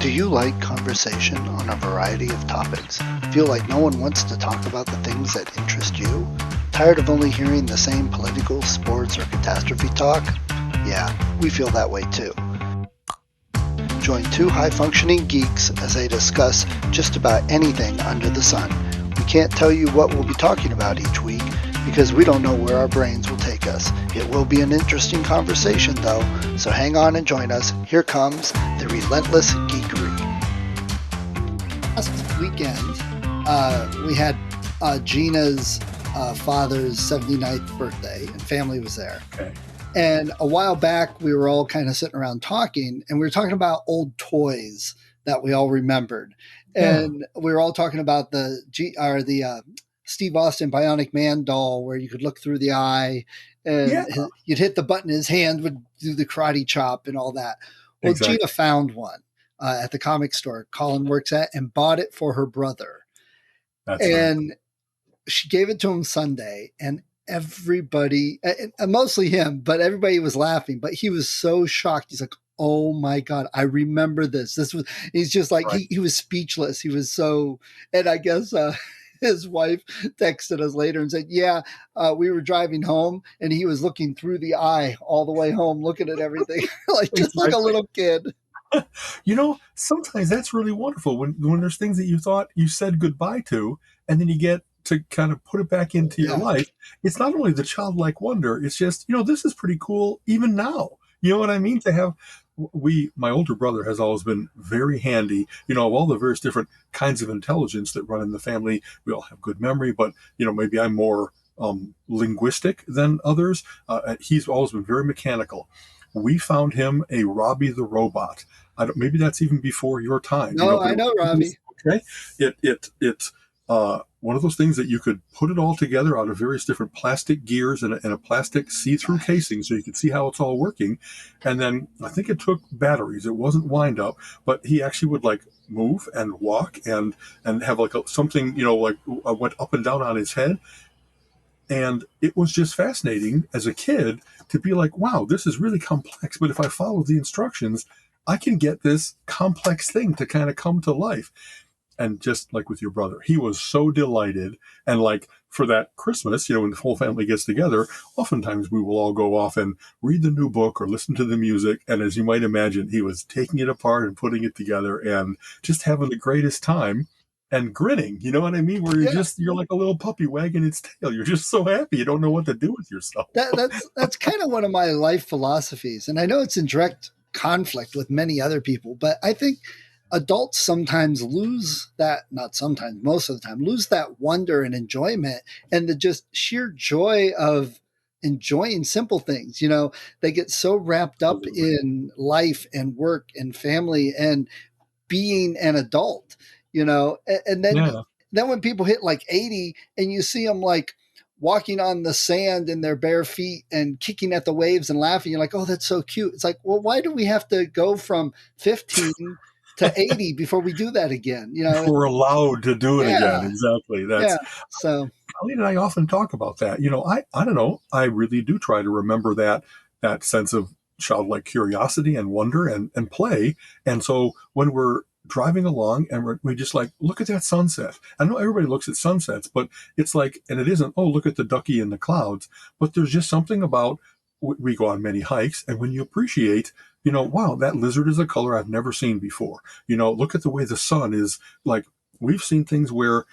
Do you like conversation on a variety of topics? Feel like no one wants to talk about the things that interest you? Tired of only hearing the same political, sports, or catastrophe talk? Yeah, we feel that way too. Join two high-functioning geeks as they discuss just about anything under the sun. We can't tell you what we'll be talking about each week because we don't know where our brains will take us. It will be an interesting conversation though, so hang on and join us. Here comes the relentless geekery. Last weekend, we had Gina's father's 79th birthday, and family was there. Okay. And a while back, we were all kind of sitting around talking, and we were talking about old toys that we all remembered. And we were all talking about the Steve Austin Bionic Man doll, where you could look through the eye, and you'd hit the button, his hand would do the karate chop and all that. Well, exactly. Gina found one at the comic store Colin works at and bought it for her brother. That's right. She gave it to him Sunday, and everybody, mostly him, but everybody was laughing. But he was so shocked. He's like, "Oh my God, I remember this." He's just like, right. he was speechless. He was so, and I guess his wife texted us later and said, "Yeah, we were driving home, and he was looking through the eye all the way home, looking at everything, just like a little kid." Sometimes that's really wonderful when there's things that you thought you said goodbye to, and then you get to kind of put it back into your life. It's not only the childlike wonder, it's just, this is pretty cool even now. You know what I mean? To have, my older brother has always been very handy, of all the various different kinds of intelligence that run in the family. We all have good memory, but, maybe I'm more linguistic than others. He's always been very mechanical. We found him a Robbie the robot. Maybe that's even before your time. No, I know Robbie. Okay. It's one of those things that you could put it all together out of various different plastic gears and a plastic see-through casing so you could see how it's all working. And then I think it took batteries. It wasn't wind up, but he actually would move and walk and have something, went up and down on his head. And it was just fascinating as a kid to be like, wow, this is really complex. But if I follow the instructions, I can get this complex thing to kind of come to life. And just like with your brother, he was so delighted. And for that Christmas, when the whole family gets together, oftentimes we will all go off and read the new book or listen to the music. And as you might imagine, he was taking it apart and putting it together and just having the greatest time and grinning. You know what I mean? Where you're like a little puppy wagging its tail. You're just so happy. You don't know what to do with yourself. That's kind of one of my life philosophies. And I know it's in direct conflict with many other people, but I think adults sometimes lose that, not sometimes, most of the time, lose that wonder and enjoyment and the just sheer joy of enjoying simple things. They get so wrapped up in life and work and family and being an adult, and then when people hit 80 and you see them walking on the sand in their bare feet and kicking at the waves and laughing, you're like, oh, that's so cute. It's like, well, why do we have to go from 15 to 80 before we do that again? We're allowed to do it again. Exactly. So Colleen and I often talk about that. I don't know. I really do try to remember that sense of childlike curiosity and wonder and play. And so when we're driving along and we just look at that sunset. I know everybody looks at sunsets, but it's and it isn't, oh, look at the ducky in the clouds, but there's just something about, we go on many hikes, and when you appreciate, wow, that lizard is a color I've never seen before. Look at the way the sun is we've seen things where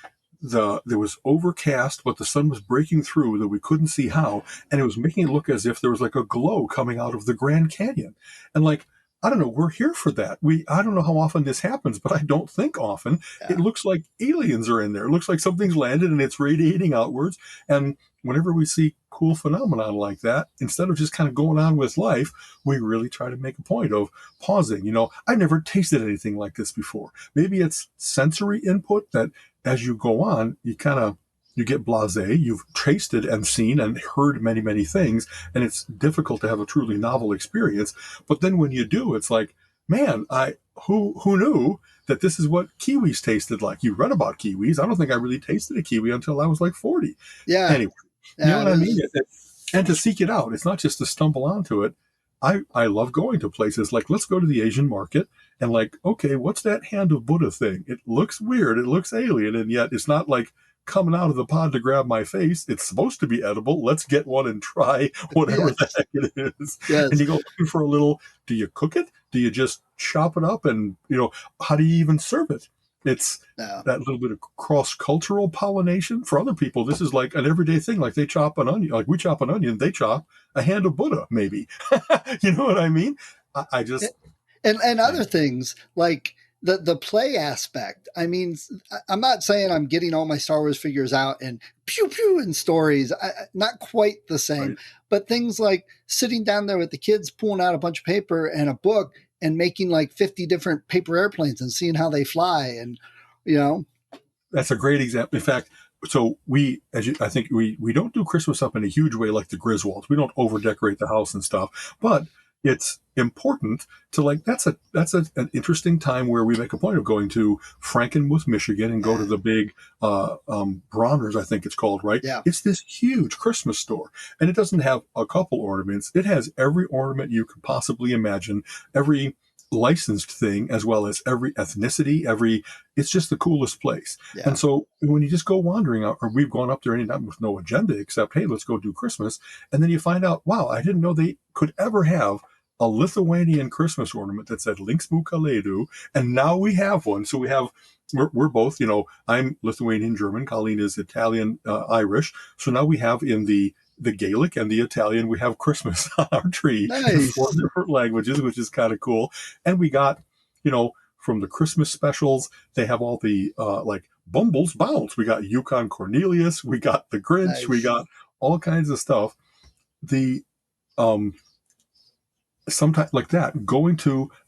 there was overcast, but the sun was breaking through that we couldn't see how, and it was making it look as if there was a glow coming out of the Grand Canyon. And I don't know, we're here for that. I don't know how often this happens, but I don't think often. It looks like aliens are in there. It looks like something's landed and it's radiating outwards. And whenever we see cool phenomenon like that, instead of just kind of going on with life, we really try to make a point of pausing. I've never tasted anything like this before. Maybe it's sensory input that as you go on, you get blasé, you've tasted and seen and heard many, many things, and it's difficult to have a truly novel experience. But then when you do, it's like, man, who knew that this is what kiwis tasted like? You read about kiwis. I don't think I really tasted a kiwi until I was 40. Yeah. Anyway, you know what I mean? And to seek it out, it's not just to stumble onto it. I love going to places like, let's go to the Asian market and like, okay, what's that hand of Buddha thing? It looks weird. It looks alien. And yet it's not like coming out of the pod to grab my face. It's supposed to be edible. Let's get one and try whatever the Yes. heck it is. And Yes. you go looking for a little, do you cook it? Do you just chop it up? And, how do you even serve it? It's No. that little bit of cross-cultural pollination. For other people, this is like an everyday thing. Like they chop an onion, like we chop an onion, they chop a hand of Buddha, maybe. You know what I mean? I just, And other things like the play aspect. I mean, I'm not saying I'm getting all my Star Wars figures out and pew pew in stories. Not quite the same, right. but things like sitting down there with the kids, pulling out a bunch of paper and a book and making like 50 different paper airplanes and seeing how they fly. And, you know, That's a great example. In fact, so I think we don't do Christmas up in a huge way like the Griswolds. We don't over decorate the house and stuff, but it's important to like, an interesting time where we make a point of going to Frankenmuth, Michigan and go to the big, Bronners, I think it's called, right? yeah, It's this huge Christmas store and it doesn't have a couple ornaments. It has every ornament you could possibly imagine, every licensed thing, as well as every ethnicity, it's just the coolest place. yeah. And so when you just go wandering out, or we've gone up there any time with no agenda except, hey, let's go do Christmas. And then you find out, wow, I didn't know they could ever have a Lithuanian Christmas ornament that said Linksmu Kalėdų. And now we have one. So we're both, I'm Lithuanian German, Colleen is Italian, Irish. So now we have in the Gaelic and the Italian, we have Christmas on our tree in 4 Nice. different languages, which is kind of cool. And we got, from the Christmas specials, they have all the like Bumbles Bounce. We got Yukon Cornelius, we got the Grinch, we Nice. got all kinds of stuff. The sometimes like that,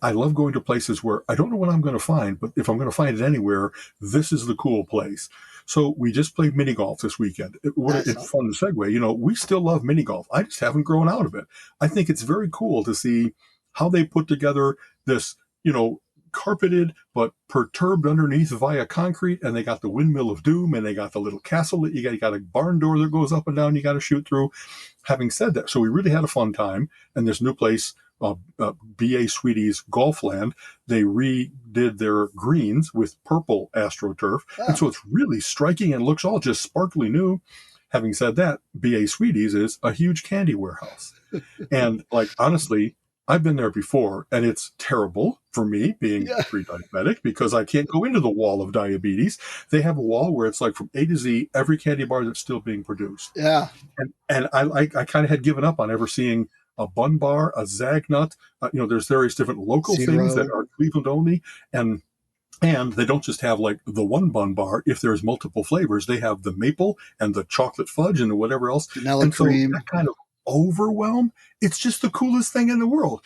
I love going to places where I don't know what I'm going to find, but if I'm going to find it anywhere, this is the cool place. So we just played mini golf this weekend. What a Awesome. fun segue. We still love mini golf. I just haven't grown out of it. I think it's very cool to see how they put together this, carpeted but perturbed underneath via concrete, and they got the windmill of doom, and they got the little castle that you got a barn door that goes up and down you got to shoot through. Having said that, so we really had a fun time, and this new place, BA Sweetie's Golfland, they redid their greens with purple AstroTurf. And Oh, so it's really striking and looks all just sparkly new. Having said that, BA Sweetie's is a huge candy warehouse. And like, honestly, I've been there before and it's terrible for me being yeah. pre-diabetic because I can't go into the wall of diabetes. They have a wall where it's like from A to Z, every candy bar that's still being produced. Yeah. And I kind of had given up on ever seeing a bun bar, a Zagnut. There's various different local things that Zero. are Cleveland only, and they don't just have like the one bun bar. If there's multiple flavors, they have the maple and the chocolate fudge and whatever else. Vanilla And so that cream. kind of overwhelm, it's just the coolest thing in the world.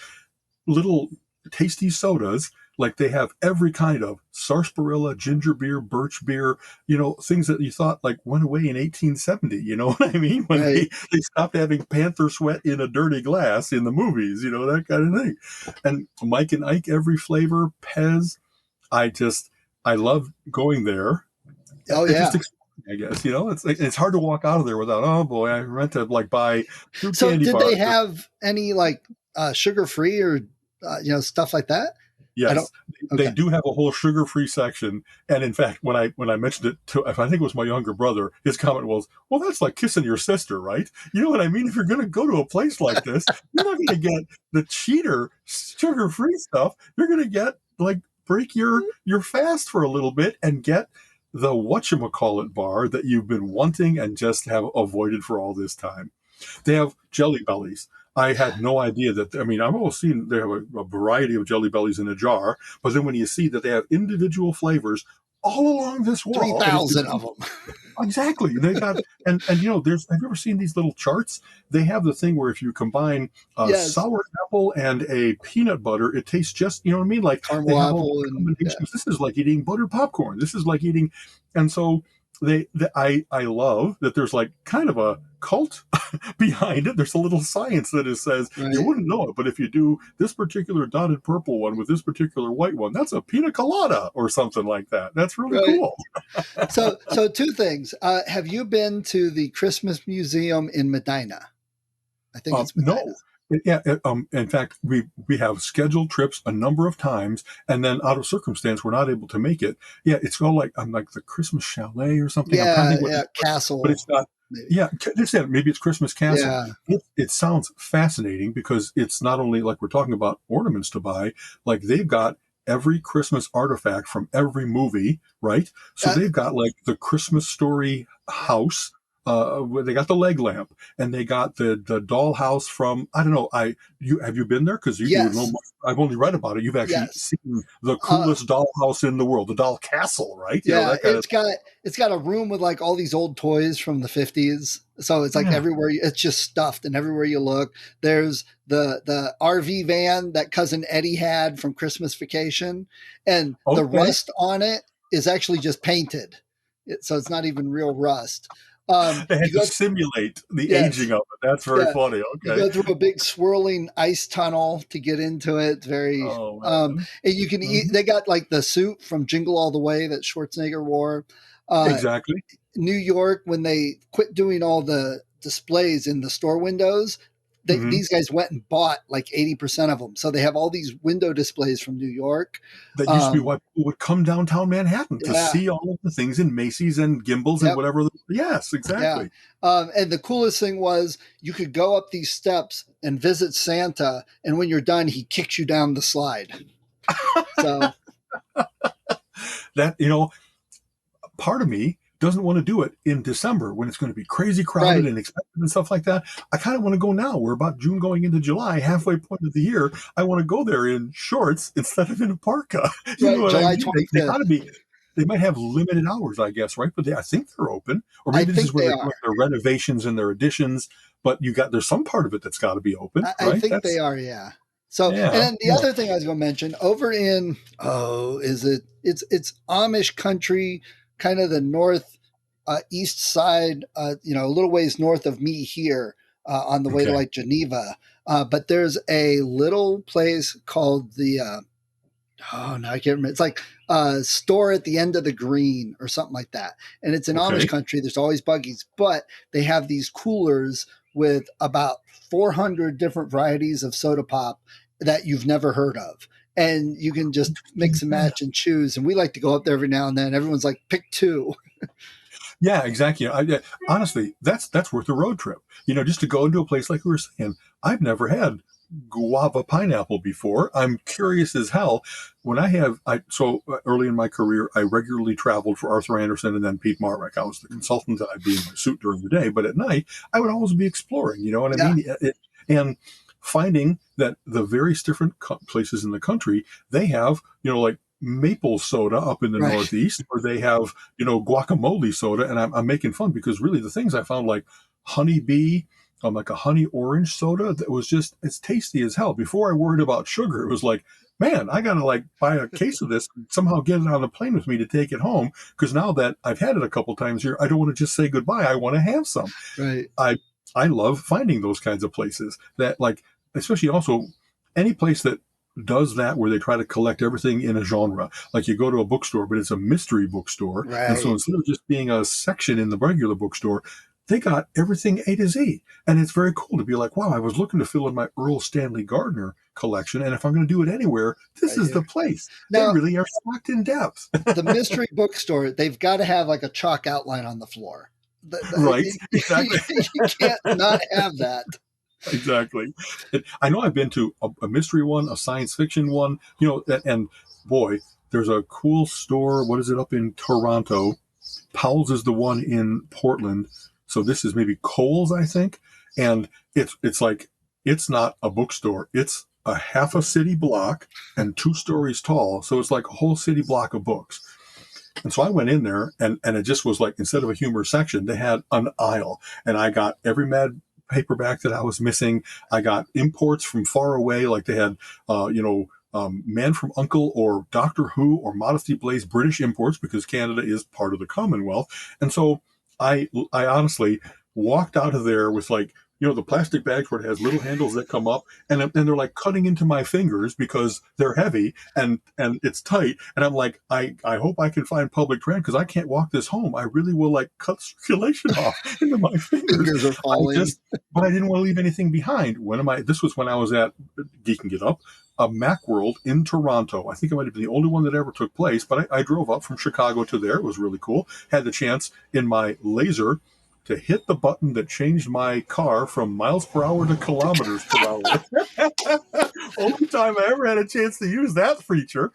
Little tasty sodas, like they have every kind of sarsaparilla, ginger beer, birch beer, things that you thought like went away in 1870. You know what I mean? When Right. they stopped having panther sweat in a dirty glass in the movies, that kind of thing. And Mike and Ike, every flavor, Pez. I love going there. Oh, It yeah. just, I guess, it's hard to walk out of there without, oh boy, I meant to like buy 2 So candy did bars. they have any like sugar free or, stuff like that? I don't. Yes, they Okay. do have a whole sugar-free section. And in fact, when I mentioned it to, if I think it was my younger brother, his comment was, "Well, that's like kissing your sister, right?" You know what I mean? If you're going to go to a place like this, you're not going to get the cheater sugar-free stuff. You're going to get like break your fast for a little bit and get the whatchamacallit bar that you've been wanting and just have avoided for all this time. They have Jelly Bellies. I had no idea that. I mean, I've always seen they have a variety of Jelly Bellies in a jar, but then when you see that they have individual flavors all along this Three wall, and it's thousand of them. exactly they got. And there's. Have you ever seen these little charts? They have the thing where if you combine a Yes. sour apple and a peanut butter, it tastes just. You know what I mean? Like they Caramel have all apple the and yeah. combinations. This is like eating buttered popcorn. This is like eating, and so I love that there's like kind of a cult behind it. There's a little science that it says you Right. wouldn't know it, but if you do this particular dotted purple one with this particular white one, that's a pina colada or something like that. That's really Right. cool. So two things. Have you been to the Christmas Museum in Medina? I think it's No, Medina. In fact, we have scheduled trips a number of times, and then out of circumstance, we're not able to make it. Yeah, it's called like I'm like the Christmas Chalet or something. I'm trying to Yeah, think what, yeah, but Castle, it's not. maybe. Yeah, this maybe it's Christmas Castle. Yeah, It sounds fascinating because it's not only like we're talking about ornaments to buy, like they've got every Christmas artifact from every movie, right? So uh, they've got like the Christmas Story house. Where they got the leg lamp, and they got the dollhouse from, I don't know. You have you been there? Because you would know yes, more. I've only read about it. You've actually yes. seen the Uh, coolest dollhouse in the world, the doll castle, right? You know Yeah, that kind of it's got a room with like all these old toys from the 50s. So it's like yeah. everywhere it's just stuffed and everywhere you look. There's the RV van that cousin Eddie had from Christmas Vacation, and the Okay, rust on it is actually just painted. So it's not even real rust. they had You to go simulate the yes. aging of it. That's very Yeah, funny. you Okay. go through a big swirling ice tunnel to get into it. It's very Oh man. and you can eat Mhm. they got like the suit from Jingle All the Way that Schwarzenegger wore. Uh Exactly. New York, when they quit doing all the displays in the store windows, Hmm. these guys went and bought like 80% of them. So they have all these window displays from New York. That used to be Um why people would come downtown Manhattan to yeah, see all of the things in Macy's and Gimbels and yep. whatever. Yes, Yeah. exactly. And the coolest thing was you could go up these steps and visit Santa, and when you're done, he kicks you down the slide. So, That part of me doesn't want to do it in December when it's going to be crazy crowded right, and expensive and stuff like that. I kind of want to go now. We're about June going into July, halfway point of the year. I want to go there in shorts instead of in a parka. You know right, what I July mean? They got 25th. to be. They might have limited hours, I guess, right? But I think they're open, or I maybe this is think where they they're are. doing their renovations and their additions. But there's some part of it that's got to be open, I right? think they That's are, yeah. So, and yeah, then the yeah. other thing I was going to mention over in, is it, it's Amish country, kind of the north east side, a little ways north of me here on the way to Okay, like Geneva. But there's a little place called oh no, I can't remember. It's like a store at the end of the green or something like that. And it's in Amish okay. country. There's always buggies, but they have these coolers with about 400 different varieties of soda pop that you've never heard of. And you can just mix and Yeah. match and choose. And we like to go up there every now and then. Everyone's like, pick two. Yeah, exactly. Honestly, that's worth a road trip. Just to go into a place like we were saying. I've never had guava pineapple before. I'm curious as hell. When early in my career, I regularly traveled for Arthur Anderson and then Pete Marwick. I was the consultant, and I'd be in my suit during the day, but at night I would always be exploring. You know what I Yeah, mean? And finding that the various different places in the country they have, like maple soda up in the right. Northeast, or they have, guacamole soda. And I'm making fun because really the things I found like honeybee, like a honey orange soda that was just, it's tasty as hell. Before I worried about sugar, it was like, man, I got to like buy a case of this and somehow get it on the plane with me to take it home. Because now that I've had it a couple times here, I don't want to just say goodbye. I want to have some. Right. I I love finding those kinds of places that like, especially also any place that does that where they try to collect everything in a genre. Like you go to a bookstore, but it's a mystery bookstore, and so Right. instead of just being a section in the regular bookstore, they got everything A to Z, and it's very cool to be like, wow, I was looking to fill in my Earl Stanley Gardner collection, and if I'm going to do it anywhere, this Right is here. the place. They Now, really are stocked in depth. the mystery bookstore, they've got to have like a chalk outline on the floor. Right? Exactly. You can't not have that. Exactly. I know I've been to a mystery one, a science fiction one, and boy, there's a cool store. What is it up in Toronto? Powell's is the one in Portland. So this is maybe Kohl's, I think. And it's like, it's not a bookstore. It's a half a city block and 2 stories tall. So it's like a whole city block of books. And so I went in there, and it just was like, instead of a humor section, they had an aisle, and I got every Mad paperback that I was missing. I got imports from far away, like they had, Man from Uncle or Doctor Who or Modesty Blaze British imports because Canada is part of the Commonwealth. And so I honestly walked out of there with like the plastic bags where it has little handles that come up, and they're like cutting into my fingers because they're heavy and it's tight. And I'm like, I hope I can find public transit because I can't walk this home. I really will like cut circulation off into my fingers. Fingers are falling. But I didn't want to leave anything behind. This was when I was at Geek and Get Up, a Macworld in Toronto. I think it might have been the only one that ever took place, but I drove up from Chicago to there. It was really cool. Had the chance in my laser to hit the button that changed my car from miles per hour to kilometers per hour. Only time I ever had a chance to use that feature.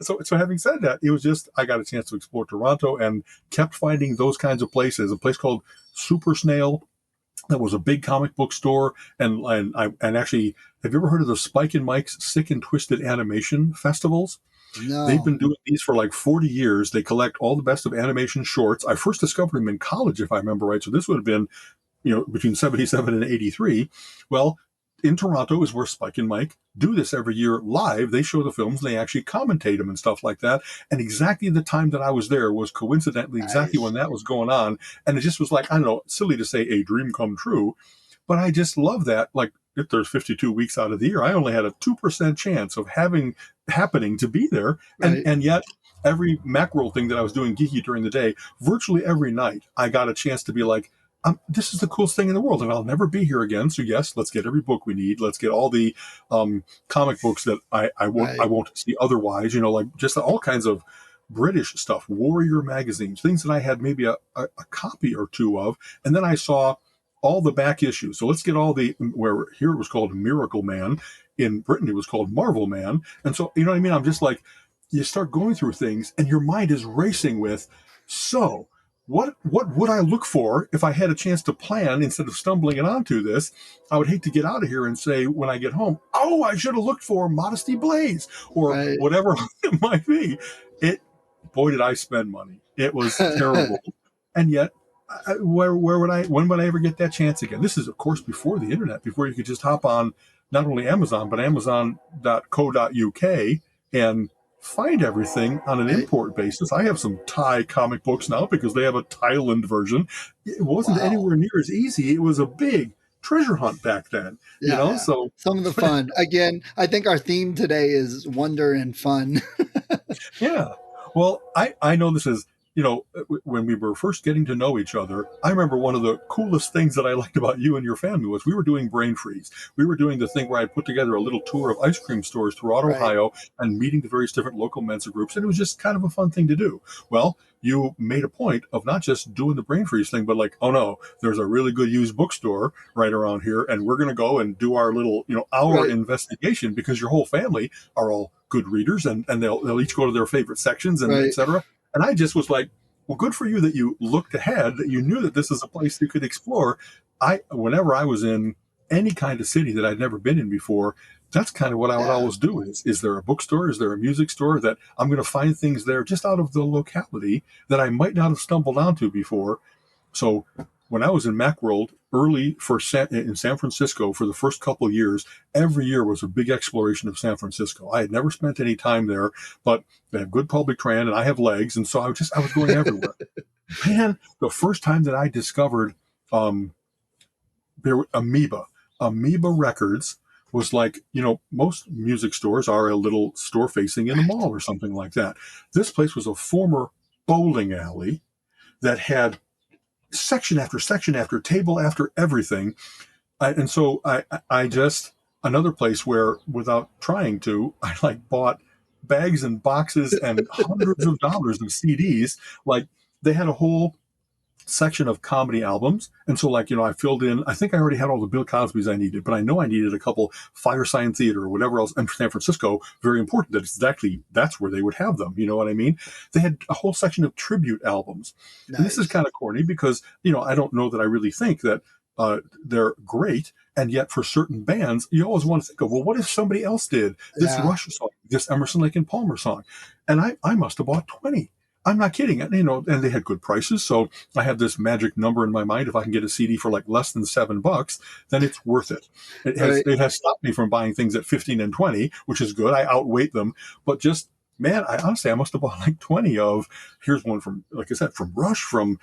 So having said that, it was just, I got a chance to explore Toronto and kept finding those kinds of places. A place called Super Snail that was a big comic book store. And actually, have you ever heard of the Spike and Mike's Sick and Twisted Animation Festivals? They've No. been doing these for like 40 years. They collect all the best of animation shorts. I first discovered them in college, if I remember right. So this would have been, between 77 and 83. Well, in Toronto is where Spike and Mike do this every year live. They show the films, and they actually commentate them and stuff like that. And exactly the time that I was there was coincidentally exactly Nice. when that was going on. And it just was like, I don't know, silly to say a dream come true, but I just love that. Like, if there's 52 weeks out of the year, I only had a 2% chance of happening to be there. Right. And yet every Macworld thing that I was doing geeky during the day, virtually every night, I got a chance to be like, this is the coolest thing in the world, and I'll never be here again. So yes, let's get every book we need. Let's get all the comic books that I won't see otherwise. Like just all kinds of British stuff, Warrior magazines, things that I had maybe a copy or two of, and then I saw all the back issues. So let's get all where here it was called Miracle Man. In Britain, it was called Marvel Man. And so, you know what I mean? I'm just like, you start going through things and your mind is racing with, so what would I look for if I had a chance to plan instead of stumbling onto this? I would hate to get out of here and say when I get home, oh, I should have looked for Modesty Blaze or Right. whatever it might be. Boy, did I spend money. It was terrible. And yet, when would I ever get that chance again? This is, of course, before the internet, before you could just hop on not only Amazon, but Amazon.co.uk and find everything on an Right. import basis. I have some Thai comic books now because they have a Thailand version. It wasn't Wow. anywhere near as easy. It was a big treasure hunt back then, Yeah. so Some of the fun. Again, I think our theme today is wonder and fun. yeah. Well, I know this is, when we were first getting to know each other, I remember one of the coolest things that I liked about you and your family was we were doing Brain Freeze. We were doing the thing where I put together a little tour of ice cream stores throughout Right. Ohio and meeting the various different local Mensa groups. And it was just kind of a fun thing to do. Well, you made a point of not just doing the Brain Freeze thing, but like, oh no, there's a really good used bookstore right around here. And we're going to go and do our little, hour Right. investigation because your whole family are all good readers and they'll each go to their favorite sections and Right. etc. And I just was like, well, good for you that you looked ahead, that you knew that this is a place you could explore. Whenever I was in any kind of city that I'd never been in before, that's kind of what I would Yeah. always do is there a bookstore? Is there a music store that I'm going to find things there just out of the locality that I might not have stumbled onto before? So when I was in Macworld in San Francisco for the first couple of years, every year was a big exploration of San Francisco. I had never spent any time there, but they have good public transit and I have legs. And so I was going everywhere. Man, the first time that I discovered um, Amoeba Records was like, most music stores are a little store facing in a Right. mall or something like that. This place was a former bowling alley that had section after section after table after everything. And so I just, another place where without trying to, I like bought bags and boxes and hundreds of dollars of CDs. Like they had a whole section of comedy albums. And so like, I filled in, I think I already had all the Bill Cosby's I needed, but I know I needed a couple Firesign Theater or whatever else. And San Francisco, very important that's where they would have them. You know what I mean? They had a whole section of tribute albums. And this is Nice. kind of corny because, I don't know that I really think that they're great. And yet for certain bands, you always want to think of, well, what if somebody else did this Yeah. Rush song, this Emerson, Lake and Palmer song? And I must have bought 20. I'm not kidding. And, and they had good prices. So I have this magic number in my mind. If I can get a CD for like less than $7, then it's worth it. Right. It has stopped me from buying things at 15 and 20, which is good. I outweight them, but just, man, I honestly must have bought like 20 of, here's one from, like I said, from Rush, from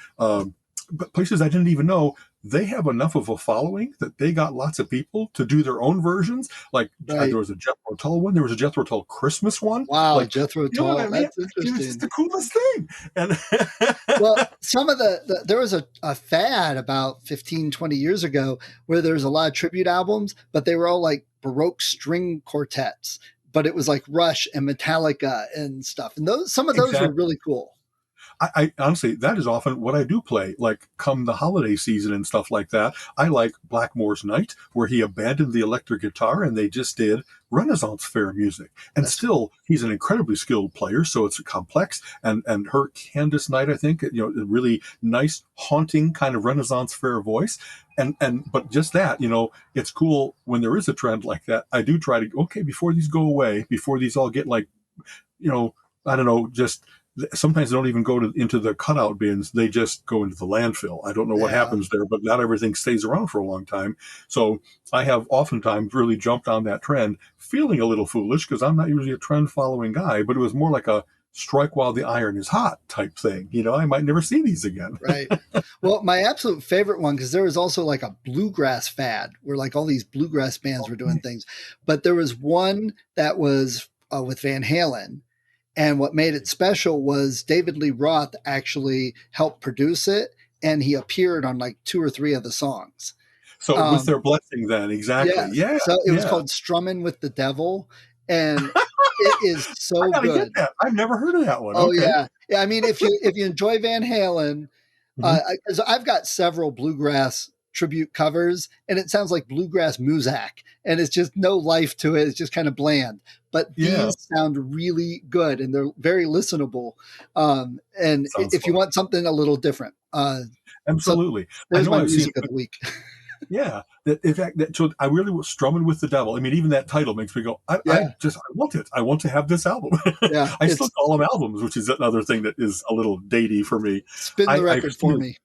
places I didn't even know, they have enough of a following that they got lots of people to do their own versions. Like Right. there was a Jethro Tull one, there was a Jethro Tull Christmas one. Wow, Like, Jethro you know what I Tull. mean? That's It was just interesting. the coolest thing. And Well, some of there was a fad about 15, 20 years ago where there was a lot of tribute albums, but they were all like baroque string quartets. But it was like Rush and Metallica and stuff. And some of those were exactly. really cool. I honestly, that is often what I do play. Like come the holiday season and stuff like that. I like Blackmore's Night, where he abandoned the electric guitar and they just did Renaissance fair music. And That's cool. still, he's an incredibly skilled player, so it's complex. And her Candace Night, I think, a really nice, haunting kind of Renaissance fair voice. And but just that, it's cool when there is a trend like that. I do try to okay before these go away, before these all get like, I don't know, just sometimes they don't even go into the cutout bins. They just go into the landfill. I don't know what Yeah. happens there, but not everything stays around for a long time. So I have oftentimes really jumped on that trend, feeling a little foolish because I'm not usually a trend following guy, but it was more like a strike while the iron is hot type thing. I might never see these again. Right. Well, my absolute favorite one, because there was also like a bluegrass fad where like all these bluegrass bands were doing things. But there was one that was with Van Halen. And what made it special was David Lee Roth actually helped produce it. And he appeared on like 2 or 3 of the songs. So with their blessing then, exactly. Yes. Yeah. So it was Yeah. called Strummin with the Devil. And it is I so got to get good. that. I've never heard of that one. Oh Okay. yeah. Yeah. I mean, if you enjoy Van Halen, Mhm. because I've got several bluegrass tribute covers, and it sounds like bluegrass muzak, and it's just no life to it. It's just kind of bland. But Yeah. these sound really good, and they're very listenable. And Sounds if you fun. want something a little different, so Absolutely. I there's know my I've seen music of the week. Yeah, that in fact, so I really was strumming with the devil. I mean, even that title makes me go, Yeah, I want it. I want to have this album. yeah. I still It's call them albums, which is another thing that is a little datey for me. spin the I've record seen for it. me.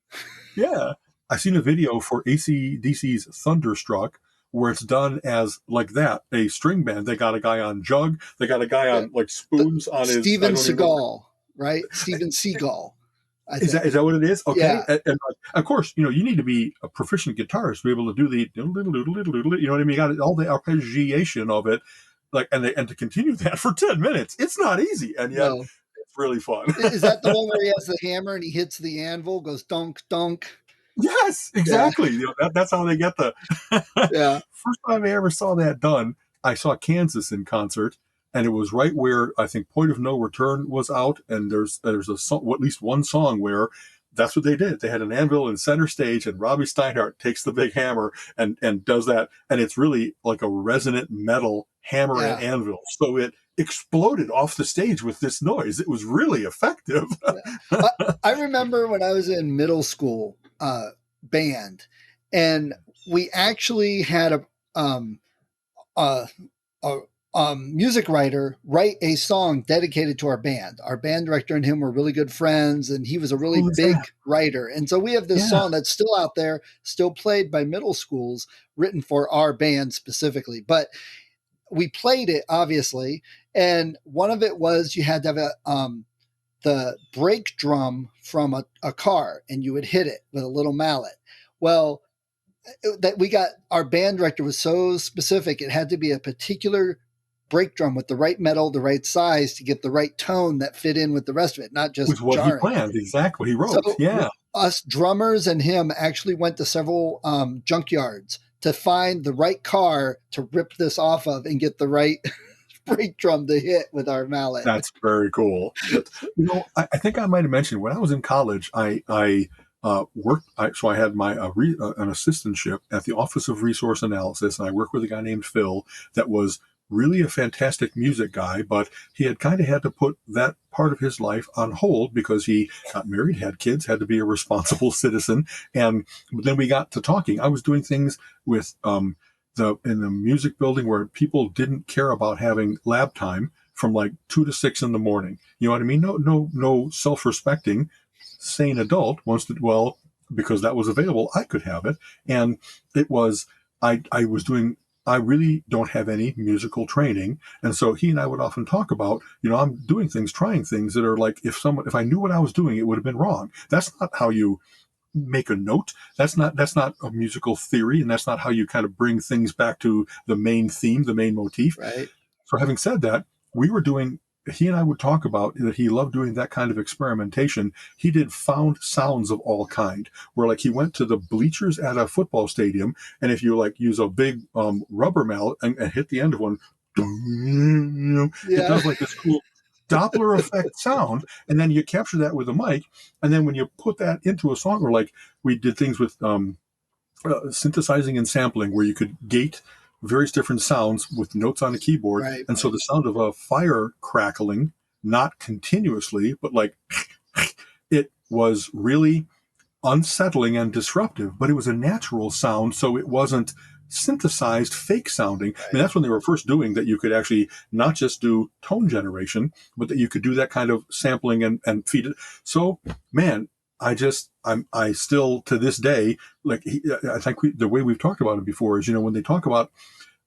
Yeah, I've seen a video for AC/DC's Thunderstruck where it's done as like that, a string band. They got a guy on jug. They got a guy Yeah. on like spoons on his. I Steven don't even know. Seagal, right? Steven Seagal, I Is that think. is that what it is? Okay, Yeah, and of course, you need to be a proficient guitarist to be able to do the little little little little. You know what I mean? You got all the arpeggiation of it, like and to continue that for 10 minutes, it's not easy, and yet no. it's really fun. Is that the one where he has the hammer and he hits the anvil, goes dunk, dunk? Yes, Yeah, exactly. That's how they get the yeah. first time I ever saw that done. I saw Kansas in concert, and it was right where I think Point of No Return was out, and there's a song, at least one song where that's what they did. They had an anvil in center stage, and Robbie Steinhardt takes the big hammer and does that, and it's really like a resonant metal hammer and Yeah. anvil. So it exploded off the stage with this noise. It was really effective. Yeah. I remember when I was in middle school band, and we actually had um, a, music writer write a song dedicated to our band. Our band director and him were really good friends, and he was a really Who was that? big writer. And so we have this Yeah. song that's still out there, still played by middle schools, written for our band specifically. But we played it obviously, and one of it was you had to have the brake drum from a car, and you would hit it with a little mallet. Well, that we got our band director was so specific; it had to be a particular brake drum with the right metal, the right size to get the right tone that fit in with the rest of it, not just With what he jarring. planned, exactly. He So wrote. Yeah. us drummers and him actually went to several junkyards to find the right car to rip this off of and get the right brake drum to hit with our mallet. That's very cool. I think I might have mentioned when I was in college, I worked. So I had my an assistantship at the Office of Resource Analysis, and I worked with a guy named Phil that was really a fantastic music guy, but he had kind of had to put that part of his life on hold because he got married, had kids, had to be a responsible citizen, and then we got to talking. I was doing things with in the music building where people didn't care about having lab time from like 2 to 6 in the morning. You know what I mean? No self-respecting, sane adult wants to, well, because that was available, I could have it. And it was, I was doing, I really don't have any musical training. And so he and I would often talk about, I'm doing things, trying things that are like, if I knew what I was doing, it would have been wrong. That's not how you make a note. That's not a musical theory, and that's not how you kind of bring things back to the main theme, the main motif. Right. So having said that, we were doing, he and I would talk about that he loved doing that kind of experimentation. He did found sounds of all kind, where like he went to the bleachers at a football stadium, and if you like use a big rubber mallet and hit the end of one, it Yeah. does like this cool Doppler effect sound, and then you capture that with a mic, and then when you put that into a song, or like we did things with synthesizing and sampling, where you could gate various different sounds with notes on a keyboard. Right. And so the sound of a fire crackling, not continuously, but like it was really unsettling and disruptive, but it was a natural sound. So it wasn't synthesized, fake sounding. I mean, that's when they were first doing that. You could actually not just do tone generation, but that you could do that kind of sampling and feed it. So, man, I still to this day, like, I think the way we've talked about it before is, when they talk about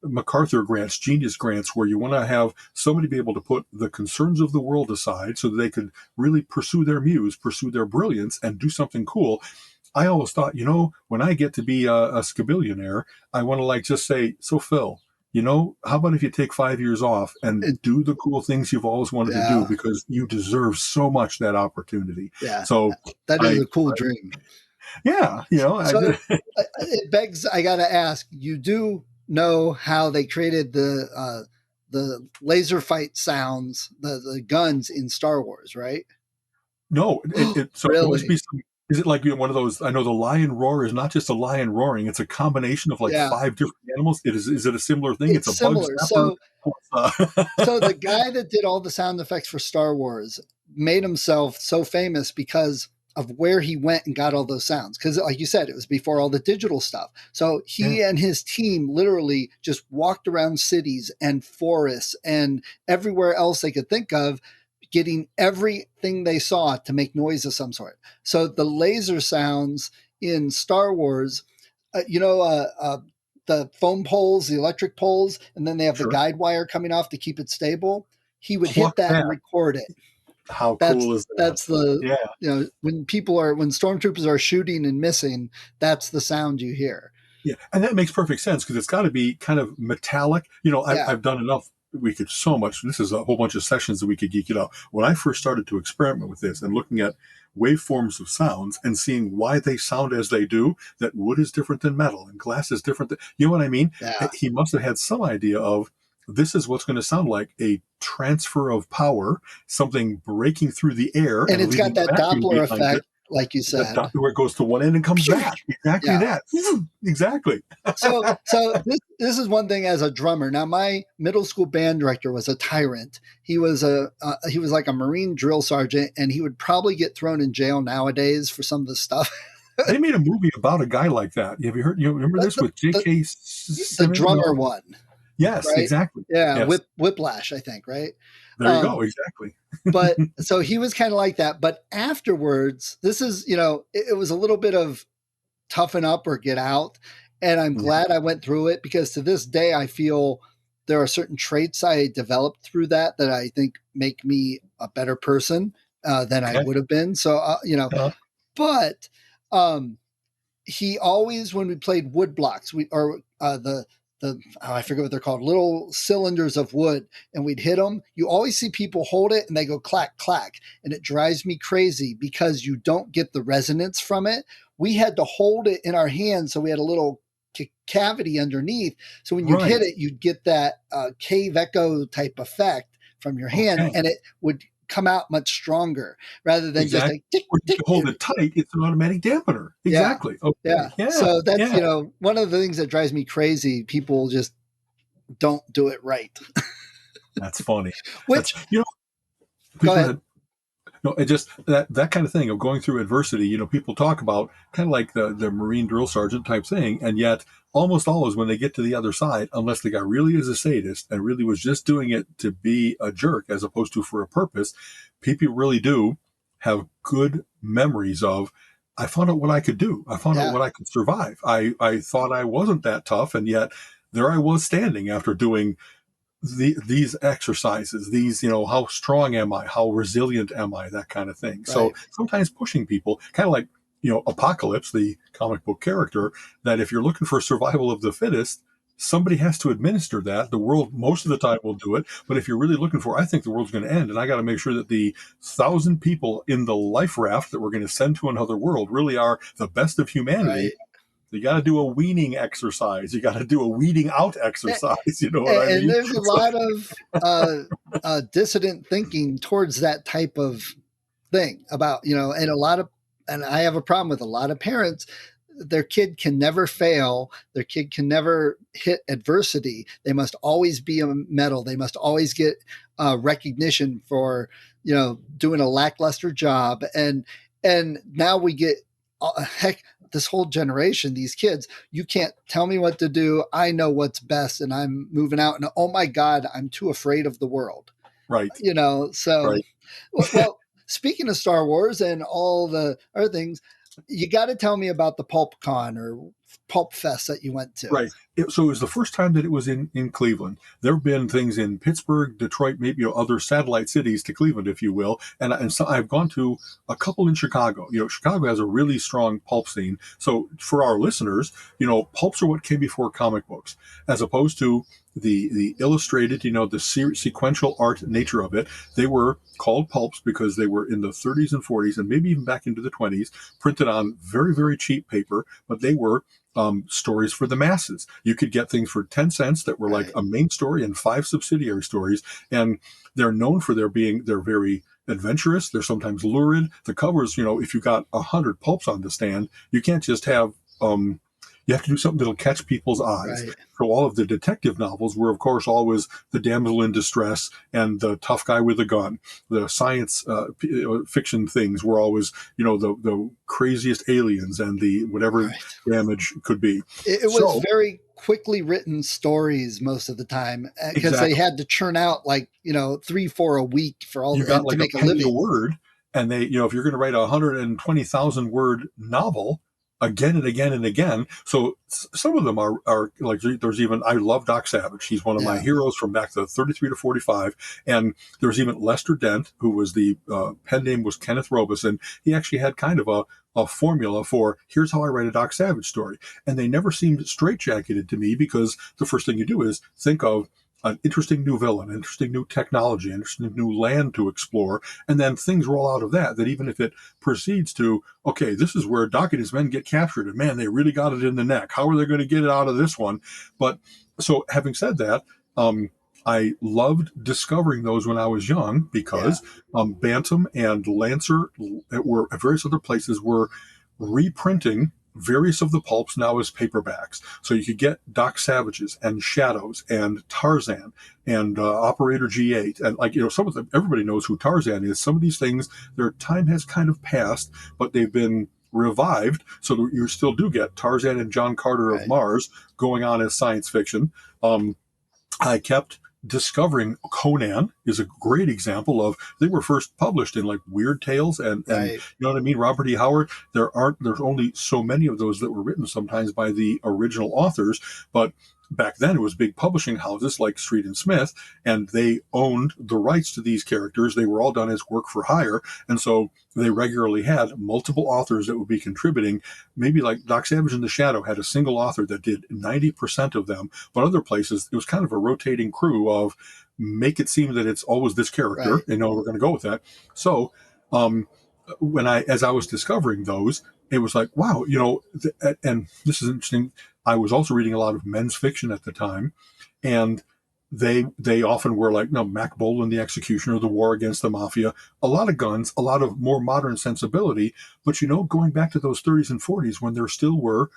MacArthur grants, genius grants, where you want to have somebody be able to put the concerns of the world aside so that they could really pursue their muse, pursue their brilliance, and do something cool. I always thought, when I get to be a scabillionaire, I want to like just say, so Phil, how about if you take 5 years off and do the cool things you've always wanted to do, because you deserve so much that opportunity. Yeah. So that is a cool dream. Yeah. So it begs, I got to ask, you do know how they created the laser fight sounds, the guns in Star Wars, right? No, so really? It must be is it like one of those? I know the lion roar is not just a lion roaring; it's a combination of like 5 different animals. Is it a similar thing? It's a similar. bug snapper. So the guy that did all the sound effects for Star Wars made himself so famous because of where he went and got all those sounds. Because like you said, it was before all the digital stuff. So he and his team literally just walked around cities and forests and everywhere else they could think of, getting everything they saw to make noise of some sort. So the laser sounds in Star Wars, the foam poles, the electric poles, and then they have the guide wire coming off to keep it stable. He would hit that and record it. How cool is that? That's the, when stormtroopers are shooting and missing, that's the sound you hear. Yeah. And that makes perfect sense, because it's got to be kind of metallic. I've done enough. We could so much. This is a whole bunch of sessions that we could geek it out. When I first started to experiment with this and looking at waveforms of sounds and seeing why they sound as they do, that wood is different than metal and glass is different. You know what I mean? Yeah. He must have had some idea of, this is what's going to sound like a transfer of power, something breaking through the air. And it's got that Doppler effect, like you said. Where it goes to one end and comes back. Exactly that. Exactly. So this is one thing as a drummer. Now, my middle school band director was a tyrant. He was like a Marine drill sergeant, and he would probably get thrown in jail nowadays for some of the stuff. They made a movie about a guy like that. Have you heard? You remember this with J.K. The drummer one. Yes, right? Exactly. Yeah, yes. Whiplash, I think, right? There you go, exactly. But so he was kind of like that. But afterwards, this is, it was a little bit of toughen up or get out. And I'm glad I went through it, because to this day, I feel there are certain traits I developed through that I think make me a better person than I would have been. So, but he always, when we played wood blocks, I forget what they're called, little cylinders of wood, and we'd hit them. You always see people hold it and they go clack, clack. And it drives me crazy because you don't get the resonance from it. We had to hold it in our hands, so we had a little cavity underneath. So when you hit it, you'd get that cave echo type effect from your hand, and it would come out much stronger rather than just like tick, tick. You hold it tight, it's an automatic dampener. Exactly. Yeah. So that's one of the things that drives me crazy. People just don't do it right. That's funny. Which go ahead. No, it just that kind of thing of going through adversity. People talk about kind of like the Marine drill sergeant type thing, and yet almost always when they get to the other side, unless the guy really is a sadist and really was just doing it to be a jerk as opposed to for a purpose, people really do have good memories of, I found out what I could do. I found out what I could survive. I thought I wasn't that tough, and yet there I was standing after doing these exercises, how strong am I? How resilient am I? That kind of thing. Right. So sometimes pushing people, kind of like Apocalypse, the comic book character, that if you're looking for survival of the fittest, somebody has to administer that. The world most of the time will do it, but if you're really looking for, I think the world's going to end, and I got to make sure that the 1,000 people in the life raft that we're going to send to another world really are the best of humanity. Right. You got to do a weaning exercise. You got to do a weeding out exercise. You know what I And mean? there's a lot of dissident thinking towards that type of thing about, and and I have a problem with a lot of parents. Their kid can never fail. Their kid can never hit adversity. They must always be a medal. They must always get recognition for, doing a lackluster job. And now we get, heck, this whole generation, these kids, you can't tell me what to do. I know what's best, and I'm moving out. And oh my God, I'm too afraid of the world. Right. So, Right. well, speaking of Star Wars and all the other things, you got to tell me about the Pulp Con or Pulp Fest that you went to. Right. So it was the first time that it was in Cleveland. There have been things in Pittsburgh, Detroit, maybe other satellite cities to Cleveland, if you will. And so I've gone to a couple in Chicago. Chicago has a really strong pulp scene. So for our listeners, pulps are what came before comic books, as opposed to the illustrated, the sequential art nature of it. They were called pulps because they were in the 30s and 40s and maybe even back into the 20s, printed on very, very cheap paper, but they were stories for the masses. You could get things for 10 cents that were like a main story and 5 subsidiary stories. And they're known for they're very adventurous. They're sometimes lurid. The covers, if you got 100 pulps on the stand, you can't just have, you have to do something that'll catch people's eyes. Right. So all of the detective novels were, of course, always the damsel in distress and the tough guy with a gun. The science fiction things were always, the craziest aliens and the whatever damage could be. It was very quickly written stories most of the time because they had to churn out 3-4 a week for all you got to like make a a penny living. a word, and they, if you're going to write a 120,000 word novel, again and again and again. So some of them are like, there's even, I love Doc Savage. He's one of my heroes from back to 33 to 45. And there's even Lester Dent, who was the pen name was Kenneth Robeson. He actually had kind of a formula for here's how I write a Doc Savage story. And they never seemed straitjacketed to me because the first thing you do is think of an interesting new villain, interesting new technology, interesting new land to explore, and then things roll out of that even if it proceeds to, okay, this is where Doc and his men get captured, and man, they really got it in the neck. How are they going to get it out of this one? But so having said that, I loved discovering those when I was young because Bantam and Lancer were at various other places were reprinting various of the pulps now as paperbacks. So you could get Doc Savages and Shadows and Tarzan and Operator G8. And some of them, everybody knows who Tarzan is. Some of these things, their time has kind of passed, but they've been revived. So that you still do get Tarzan and John Carter of Mars going on as science fiction. I kept discovering Conan is a great example of they were first published in like Weird Tales and you know what I mean, Robert E. Howard. There's only so many of those that were written sometimes by the original authors, but back then it was big publishing houses like Street and Smith, and they owned the rights to these characters. They were all done as work for hire, and so they regularly had multiple authors that would be contributing. Maybe like Doc Savage and the Shadow had a single author that did 90% of them, but other places it was kind of a rotating crew of make it seem that it's always this character, and we're going to go with that. So as I was discovering those, it was like, wow, and this is interesting. I was also reading a lot of men's fiction at the time, and they often were like, no, Mac Bolan, the Executioner, the War Against the Mafia, a lot of guns, a lot of more modern sensibility. But going back to those 30s and 40s when there still were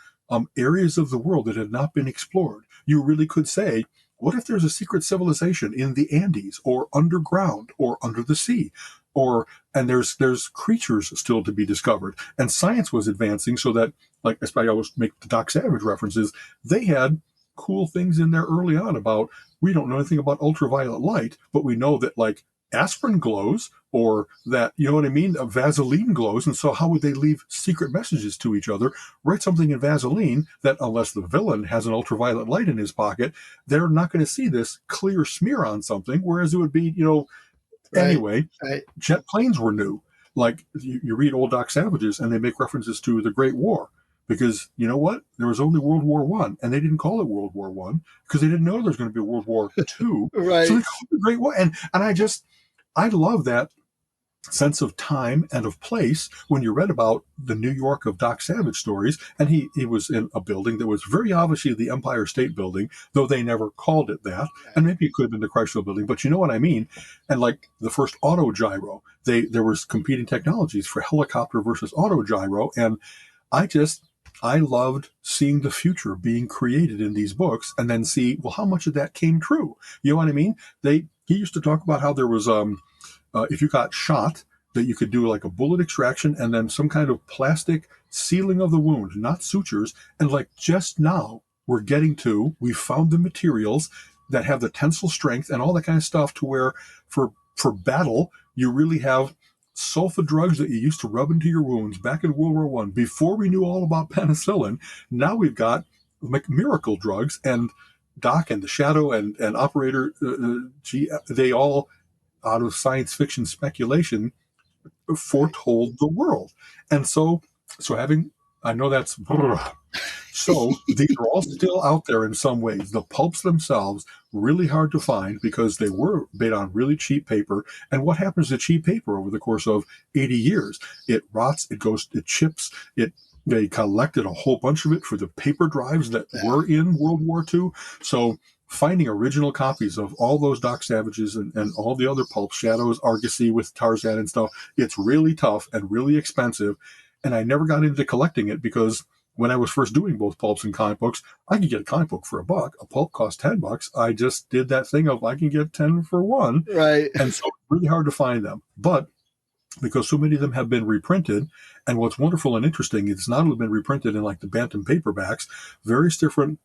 areas of the world that had not been explored, you really could say, what if there's a secret civilization in the Andes or underground or under the sea? And there's creatures still to be discovered. And science was advancing so that, like I always make the Doc Savage references, they had cool things in there early on about, we don't know anything about ultraviolet light, but we know that like aspirin glows or that, you know what I mean, Vaseline glows. And so how would they leave secret messages to each other? Write something in Vaseline that unless the villain has an ultraviolet light in his pocket, they're not going to see this clear smear on something, whereas it would be, anyway, jet planes were new. like you read old Doc Savages and they make references to the Great War. Because you know what? There was only World War One, and they didn't call it World War One because they didn't know there was going to be a World War Two. So Right. they called it the Great War. And I love that sense of time and of place when you read about the New York of Doc Savage stories. And he was in a building that was very obviously the Empire State Building, though they never called it that. And maybe it could have been the Chrysler Building, but you know what I mean. And like the first auto gyro, there was competing technologies for helicopter versus auto gyro. And I loved seeing the future being created in these books and then see, well, how much of that came true? You know what I mean? He used to talk about how there was, if you got shot, that you could do like a bullet extraction and then some kind of plastic sealing of the wound, not sutures. And like just now, we found the materials that have the tensile strength and all that kind of stuff to where for battle, you really have sulfa drugs that you used to rub into your wounds back in World War One, before we knew all about penicillin. Now we've got like miracle drugs, and Doc and the Shadow and Operator G, they all, out of science fiction speculation, foretold the world. And so having, I know that's, so these are all still out there in some ways. The pulps themselves, really hard to find because they were made on really cheap paper. And what happens to cheap paper over the course of 80 years? It rots, it chips, they collected a whole bunch of it for the paper drives that were in World War II. So finding original copies of all those Doc Savages and all the other pulps, Shadows, Argosy with Tarzan and stuff, it's really tough and really expensive. And I never got into collecting it because when I was first doing both pulps and comic books, I could get a comic book for $1. A pulp cost $10. I just did that thing of I can get 10 for one. Right. And so it's really hard to find them. But because so many of them have been reprinted, and what's wonderful and interesting, it's not only been reprinted in like the Bantam paperbacks, various different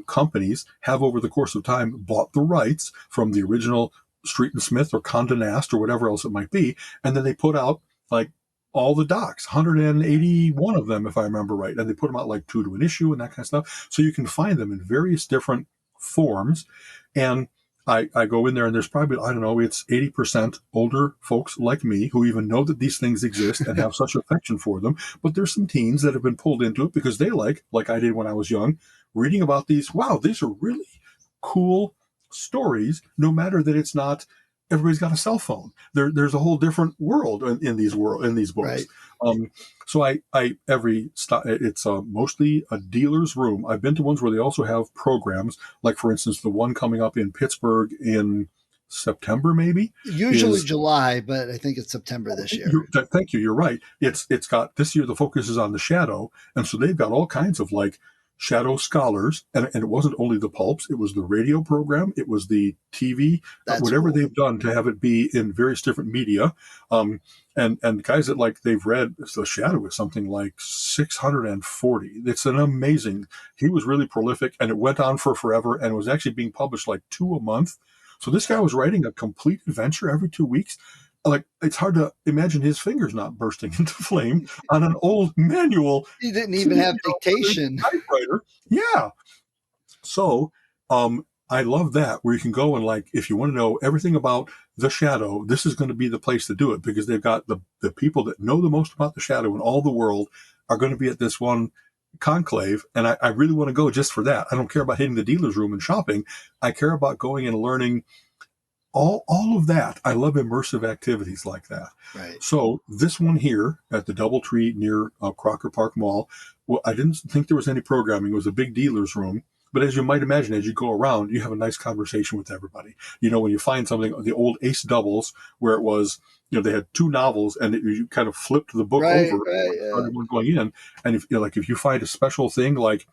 companies have over the course of time bought the rights from the original Street and Smith or Condé Nast or whatever else it might be, and then they put out like all the docs, 181 of them, if I remember right. And they put them out like 2 to an issue and that kind of stuff. So you can find them in various different forms. And I go in there and there's probably, I don't know, it's 80% older folks like me who even know that these things exist and have such affection for them. But there's some teens that have been pulled into it because they like I did when I was young, reading about these. Wow, these are really cool stories, no matter that it's not, everybody's got a cell phone. There's a whole different world in these books. Right. So it's mostly a dealer's room. I've been to ones where they also have programs, like for instance, the one coming up in Pittsburgh in September, maybe. Usually July, but I think it's September this year. Thank you. You're right. It's got, this year the focus is on the Shadow, and so they've got all kinds of like Shadow scholars, and it wasn't only the pulps, it was the radio program, it was the TV, whatever they've done to have it be in various different media. And guys that like they've read the Shadow is something like 640. It's an amazing, he was really prolific, and it went on for forever, and it was actually being published like 2 a month. So this guy was writing a complete adventure every 2 weeks. Like, it's hard to imagine his fingers not bursting into flame on an old manual. He didn't even have dictation. Typewriter. Yeah. So, I love that, where you can go and like, if you want to know everything about the Shadow, this is going to be the place to do it, because they've got the people that know the most about the Shadow in all the world are going to be at this one conclave. And I really want to go just for that. I don't care about hitting the dealer's room and shopping. I care about going and learning all of that. I love immersive activities like that. Right. So this one here at the DoubleTree near Crocker Park Mall, well, I didn't think there was any programming. It was a big dealer's room. But as you might imagine, as you go around, you have a nice conversation with everybody. You know, when you find something, the old Ace Doubles, where it was, you know, they had 2 novels and you kind of flipped the book over, started one going in. And if you find a special thing, like,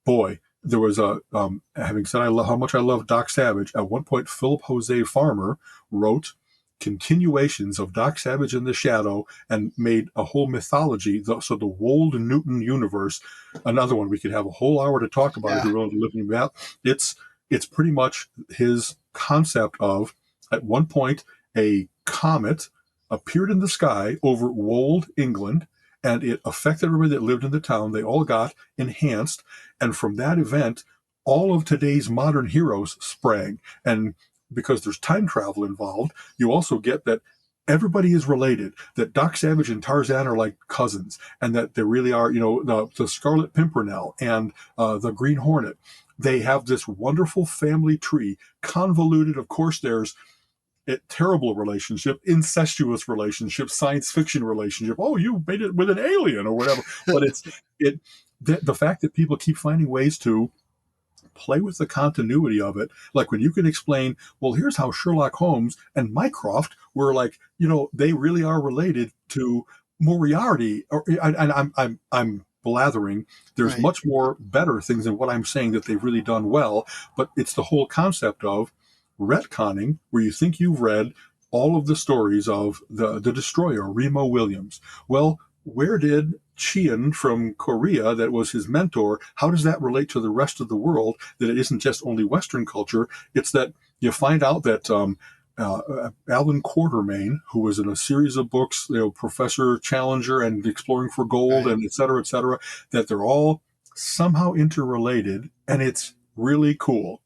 boy, there was having said how much I love Doc Savage, at one point Philip Jose Farmer wrote continuations of Doc Savage and the Shadow and made a whole mythology. So the Wold Newton universe, another one we could have a whole hour to talk about if you're willing to look at that. It's pretty much his concept of, at one point, a comet appeared in the sky over Wold, England, and it affected everybody that lived in the town. They all got enhanced. And from that event, all of today's modern heroes sprang. And because there's time travel involved, you also get that everybody is related, that Doc Savage and Tarzan are like cousins, and that they really are, the Scarlet Pimpernel and the Green Hornet. They have this wonderful family tree, convoluted. Of course, there's a terrible relationship, incestuous relationship, science fiction relationship. Oh, you made it with an alien or whatever. But the fact that people keep finding ways to play with the continuity of it. Like when you can explain, well, here's how Sherlock Holmes and Mycroft were like, they really are related to Moriarty. And I'm blathering. There's Right. much more better things than what I'm saying that they've really done well. But it's the whole concept of retconning, where you think you've read all of the stories of the destroyer, Remo Williams. Well, where did Chian from Korea, that was his mentor, how does that relate to the rest of the world? That it isn't just only Western culture. It's that you find out that Alan Quatermain, who was in a series of books, Professor Challenger and Exploring for Gold, Right. and et cetera, that they're all somehow interrelated, and it's really cool.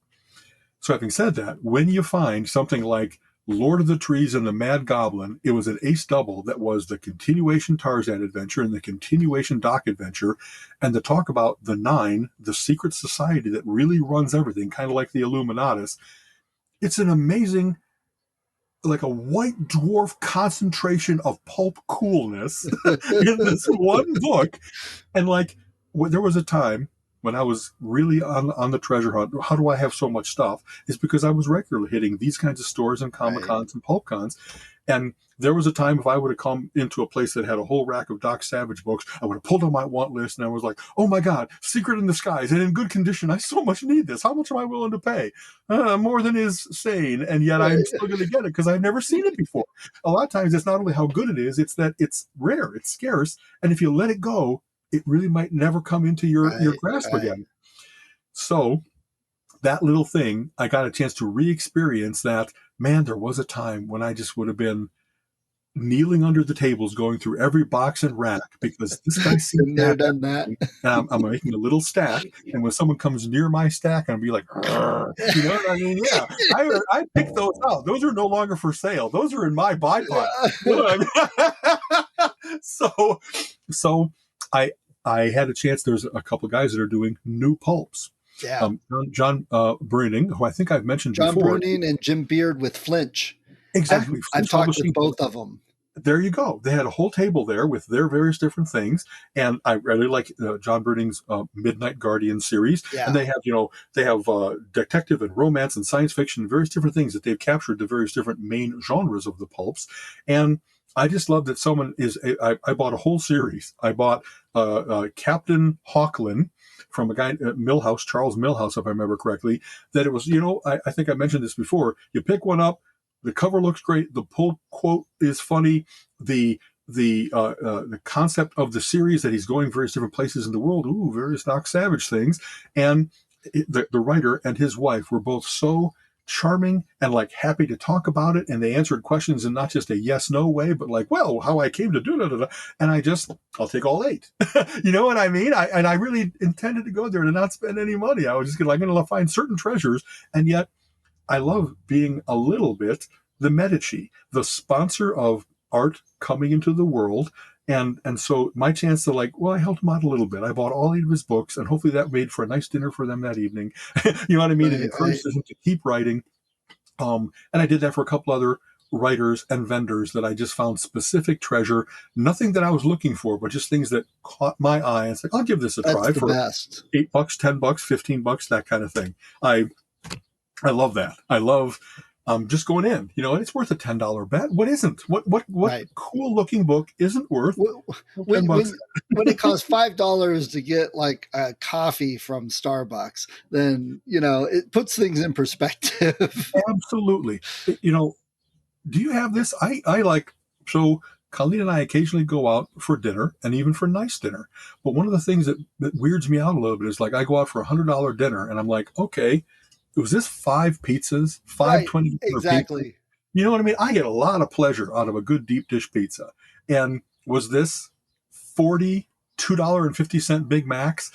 So having said that, when you find something like Lord of the Trees and the Mad Goblin, it was an ace double that was the continuation Tarzan adventure and the continuation Doc adventure, and to talk about the Nine, the secret society that really runs everything, kind of like the Illuminatus. It's an amazing, like a white dwarf concentration of pulp coolness in this one book. And like, there was a time when I was really on the treasure hunt. How do I have so much stuff? It's because I was regularly hitting these kinds of stores and Comic Right. Cons and Pulp Cons. And there was a time if I would have come into a place that had a whole rack of Doc Savage books, I would have pulled on my want list and I was like, oh my God, Secret in the Skies and in good condition. I so much need this. How much am I willing to pay? More than is sane. And yet I'm Right. still going to get it because I've never seen it before. A lot of times it's not only how good it is, it's that it's rare, it's scarce. And if you let it go, it really might never come into your Right. grasp Right. again. So that little thing, I got a chance to re-experience that. Man, there was a time when I just would have been kneeling under the tables, going through every box and rack because this guy seems Been to there, have done that. everything. And I'm making a little stack. And when someone comes near my stack, I'm be like, you know what I mean? Yeah, I picked those out. Those are no longer for sale. Those are in my buy pile. You know what I mean? So I I had a chance. There's a couple of guys that are doing new pulps. Yeah. John Bruning, who I think I've mentioned John before. Bruning and Jim Beard with Flinch. Exactly, I've Flinch talked with Publishing. both of them. There you go. They had a whole table there with their various different things, and I really like John Bruning's Midnight Guardian series. And Yeah. they have detective and romance and science fiction, various different things that they've captured the various different main genres of the pulps. And I just love that someone is. I bought a whole series. I bought Captain Hawklin from a guy at Millhouse, Charles Millhouse, if I remember correctly. That it was, I think I mentioned this before. You pick one up, the cover looks great. The pull quote is funny. The concept of the series, that he's going various different places in the world. Ooh, various Doc Savage things. And the writer and his wife were both so charming and like happy to talk about it. And they answered questions in not just a yes no way, but like, well, how I came to do it. And I'll take all 8. You know what I mean? I really intended to go there to not spend any money. I was just going to find certain treasures, and yet I love being a little bit the Medici, the sponsor of art coming into the world. And so my chance to I helped him out a little bit. I bought all 8 of his books, and hopefully that made for a nice dinner for them that evening. You know what I mean? It Right. Right. encouraged them to keep writing. And I did that for a couple other writers and vendors that I just found specific treasure. Nothing that I was looking for, but just things that caught my eye. And it's like, I'll give this a That's try the for best. $8, $10, $15, that kind of thing. I love that. I love just going in, and it's worth a $10 bet. What isn't? What Right. cool looking book isn't worth When 10 bucks? when it costs $5 to get like a coffee from Starbucks, then it puts things in perspective. Absolutely. Do you have this? I like, so Colleen and I occasionally go out for dinner, and even for nice dinner. But one of the things that weirds me out a little bit is, like, I go out for $100 dinner and I'm like, okay, was this 5 pizzas, five Right. 20 pizzas? Exactly. You know what I mean? I get a lot of pleasure out of a good deep dish pizza. And was this 40 $2.50 Big Macs.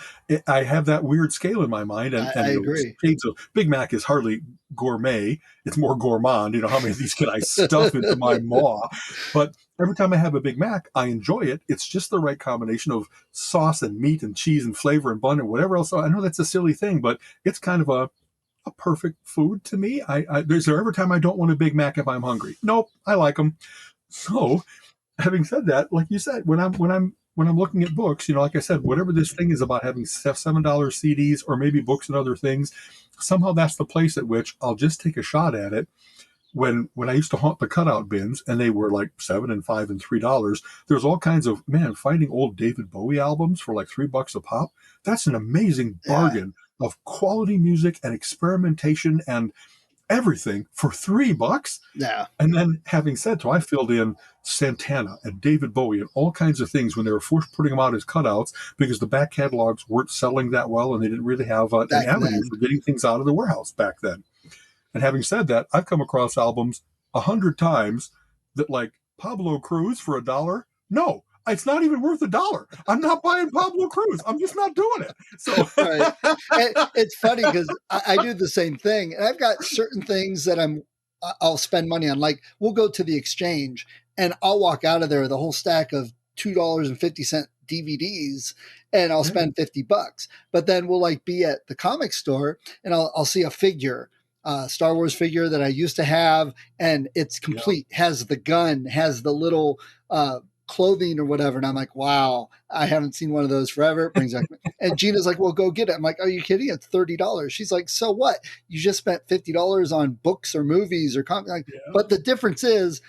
I have that weird scale in my mind, and I agree. shades of Big Mac is hardly gourmet; it's more gourmand. How many of these can I stuff into my maw? But every time I have a Big Mac, I enjoy it. It's just the right combination of sauce and meat and cheese and flavor and bun and whatever else. I know that's a silly thing, but it's kind of a perfect food to me. There's ever time I don't want a Big Mac if I'm hungry. Nope, I like them. So, having said that, like you said, when I'm looking at books, like I said, whatever this thing is about having $7 CDs or maybe books and other things, somehow that's the place at which I'll just take a shot at it. When I used to haunt the cutout bins and they were like $7 and $5 and $3, there's all kinds of finding old David Bowie albums for like $3 a pop. That's an amazing bargain of quality music and experimentation and everything for $3. Yeah. And then, having said so, I filled in Santana and David Bowie and all kinds of things when they were first putting them out as cutouts because the back catalogs weren't selling that well and they didn't really have an avenue for getting things out of the warehouse back then. And having said that, I've come across albums 100 times that, like, Pablo Cruz for $1. No, it's not even worth $1. I'm not buying Pablo Cruz. I'm just not doing it. So Right. It's funny because I do the same thing, and I've got certain things that I'll spend money on. Like, we'll go to the exchange, and I'll walk out of there with a whole stack of $2.50 DVDs, and I'll spend $50. But then we'll like be at the comic store, and I'll see a figure. Star Wars figure that I used to have, and it's complete, has the gun, has the little clothing or whatever. And I'm like, wow, I haven't seen one of those forever. It brings back, and Gina's like, well, go get it. I'm like, are you kidding? It's $30. She's like, so what? You just spent $50 on books or movies or comics. Like, but the difference is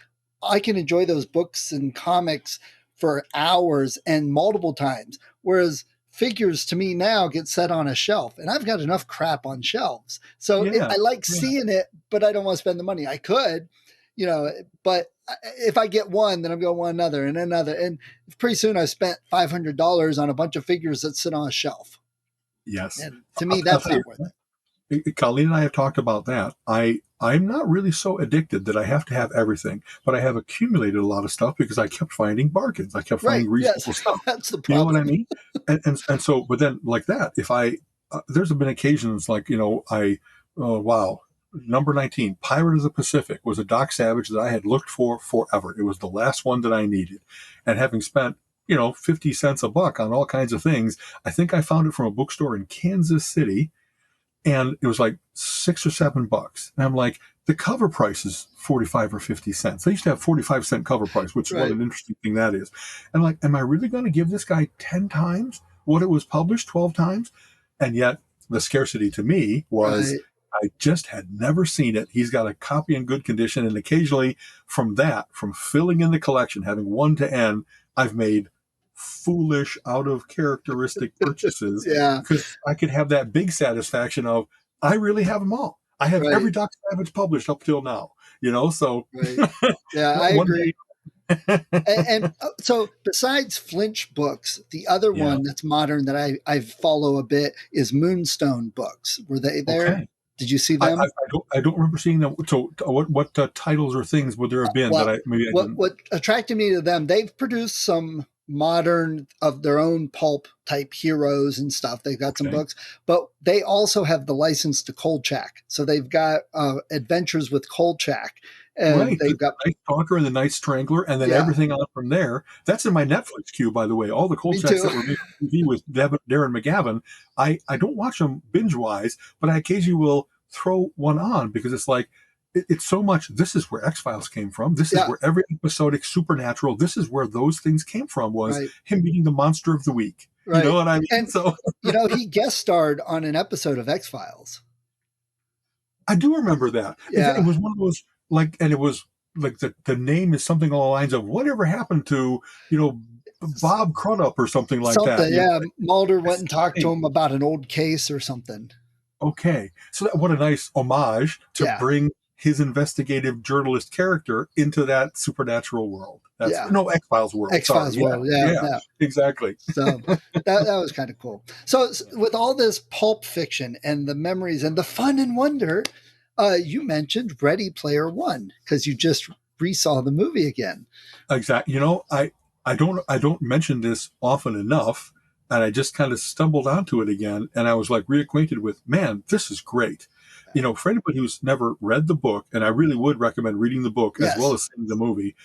I can enjoy those books and comics for hours and multiple times. Whereas figures to me now get set on a shelf, and I've got enough crap on shelves. So I like seeing it, but I don't want to spend the money. I could, but if I get one, then I'm going to want another and another. And pretty soon I spent $500 on a bunch of figures that sit on a shelf. Yes. And to me, that's not worth it. Colleen and I have talked about that. I'm not really so addicted that I have to have everything, but I have accumulated a lot of stuff because I kept finding bargains. I kept finding reasonable stuff. That's the problem. You know what I mean? And so, but then like that, if there's been occasions like, wow. Number 19, Pirate of the Pacific was a Doc Savage that I had looked for forever. It was the last one that I needed. And having spent, 50 cents a buck on all kinds of things, I think I found it from a bookstore in Kansas City. And it was like $6 or $7. And I'm like, the cover price is 45 or 50 cents. They used to have 45-cent cover price, which is what an interesting thing that is. And like, am I really going to give this guy 10 times what it was published, 12 times? And yet the scarcity to me was I just had never seen it. He's got a copy in good condition. And occasionally from filling in the collection, having one to end, I've made foolish, out of characteristic purchases because I could have that big satisfaction of I really have them all. I have every Doc Savage published up till now, so I agree. and so besides Flinch books, the other one that's modern that I follow a bit is Moonstone books. Were they there? Okay. Did you see them? I don't remember seeing them. So what titles or things would there have been that I didn't? What attracted me to them, they've produced some modern of their own pulp type heroes and stuff. They've got some books, but they also have the license to Kolchak. So they've got Adventures with Kolchak. And they've got Night Stalker and the Night Strangler, and then everything on from there. That's in my Netflix queue, by the way. All the Kolchaks that were made on TV with Darren McGavin. I don't watch them binge wise, but I occasionally will throw one on because it's like it's so much. This is where X-Files came from. This is where every episodic Supernatural. This is where those things came from. Was him being the monster of the week. You know what I mean? And, so he guest starred on an episode of X-Files. I do remember that. Yeah. It was one of those. And it was like the name is something along the lines of whatever happened to, Bob Crudup or something like that. Yeah. Mulder went and talked to him about an old case or something. Okay. So what a nice homage to bring his investigative journalist character into that supernatural world. No, X-Files world. X-Files world. Yeah. Exactly. So that was kind of cool. So with all this pulp fiction and the memories and the fun and wonder, you mentioned Ready Player One because you just resaw the movie again. Exactly. I don't mention this often enough, and I just kind of stumbled onto it again, and I was like reacquainted with, man, this is great. For anybody who's never read the book, and I really would recommend reading the book as well Yes, as seeing the movie.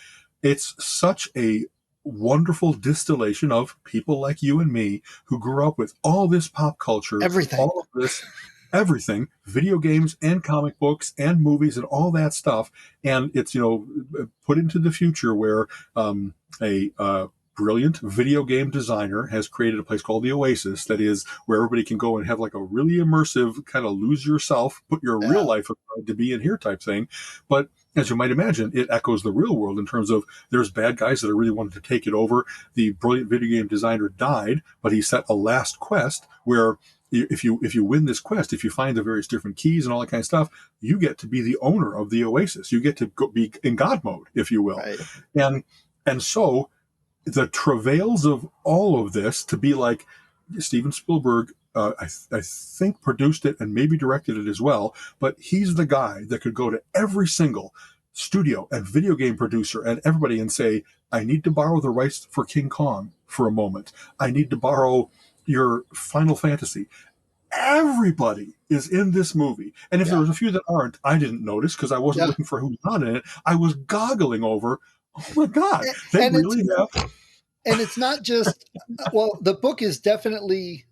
It's such a wonderful distillation of people like you and me who grew up with all this pop culture, everything. all of this everything, video games and comic books and movies and all that stuff. And it's, put into the future where a brilliant video game designer has created a place called the Oasis that is where everybody can go and have like a really immersive kind of lose yourself, put your real Yeah, life aside to be in here type thing. But as you might imagine, it echoes the real world in terms of there's bad guys that are really wanting to take it over. The brilliant video game designer died, but he set a last quest where if you win this quest, if you find the various different keys and all that kind of stuff, you get to be the owner of the Oasis. You get to be in God mode, if you will. right. And so the travails of all of this to be like Steven Spielberg, I think produced it and maybe directed it as well, but he's the guy that could go to every single studio and video game producer and everybody and say, I need to borrow the rights for King Kong for a moment. I need to borrow your Final Fantasy. Everybody is in this movie. And if there Yeah, was a few that aren't, I didn't notice because I wasn't yeah. looking for who's not in it. I was goggling over, oh my God, they And really have. it's not just well, the book is definitely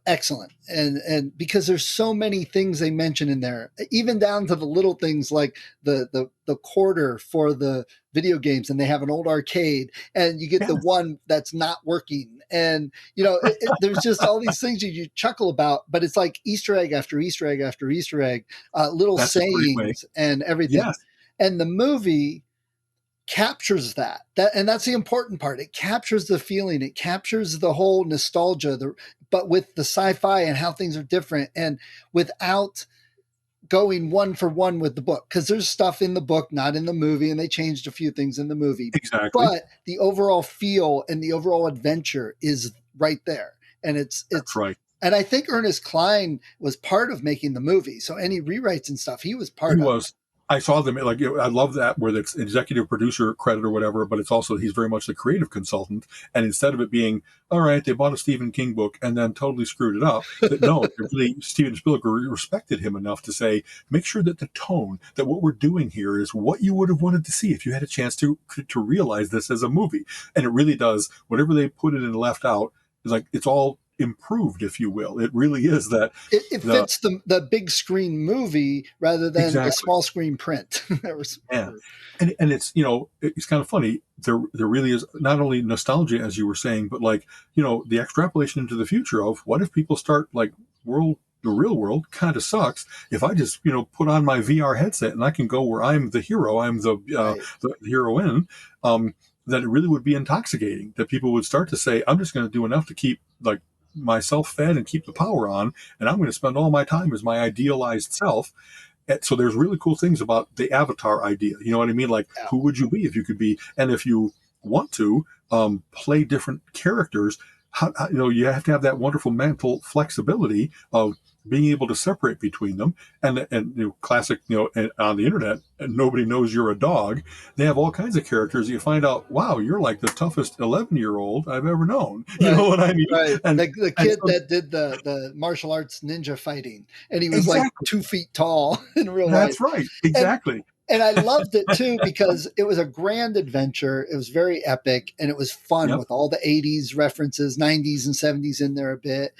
excellent, and because there's so many things they mention in there, even down to the little things like the quarter for the video games, and they have an old arcade, and you get the Yes, one that's not working, and there's just all these things you chuckle about, but it's like Easter egg after Easter egg after Easter egg, little that's a great way. sayings and everything, Yes, and the movie captures and that's the important part. It captures the feeling, it captures the whole nostalgia, but with the sci-fi and how things are different, and without going one for one with the book, because there's stuff in the book not in the movie, and they changed a few things in the movie, exactly. but the overall feel and the overall adventure is right there. And That's it's right. and I think Ernest Cline was part of making the movie, so any rewrites and stuff he was He part of. was. I saw them like I love that where it's executive producer credit or whatever, but it's also he's very much the creative consultant. And instead of it being all right, they bought a Stephen King book and then totally screwed it up. That no, really, Steven Spielberg respected him enough to say, make sure that the tone, that what we're doing here is what you would have wanted to see if you had a chance to realize this as a movie. And it really does. Whatever they put in and left out is like it's all improved, if you will. It really is that It the fits the big screen movie rather than the exactly. small screen print. Yeah, and it's it's kind of funny. There really is not only nostalgia as you were saying, but like the extrapolation into the future of what if people start like the real world kind of sucks. If I just put on my VR headset and I can go where I'm the hero, I'm Right. the heroine. That it really would be intoxicating. That people would start to say, I'm just going to do enough to keep like myself fed and keep the power on, and I'm going to spend all my time as my idealized self. So there's really cool things about the avatar idea. You know what I mean? Like, Yeah. who would you be if you could be? And if you want to play different characters, you have to have that wonderful mental flexibility of being able to separate between them. And classic, and on the internet, and nobody knows you're a dog. They have all kinds of characters. You find out, wow, you're like the toughest 11-year-old I've ever known. You Right. know what I mean? Right. And The and kid so that did the martial arts ninja fighting, and he was like exactly, 2 feet tall in real life. that's right, And exactly. and I loved it too because it was a grand adventure. It was very epic, and it was fun Yep, with all the 80s references, 90s and 70s in there a bit.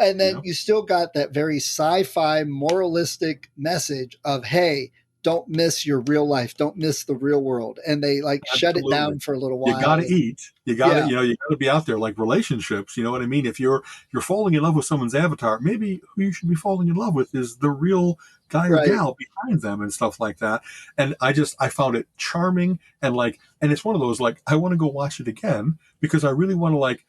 And then yep. you still got that very sci-fi moralistic message of, hey, don't miss your real life, don't miss the real world, and they like shut it Absolutely. down for a little You got while. to eat. You got to, Yeah, you got to be out there like relationships. You know what I mean? If you're falling in love with someone's avatar, maybe who you should be falling in love with is the real guy or right. gal behind them and stuff like that. And I found it charming and it's one of those like I want to go watch it again because I really want to like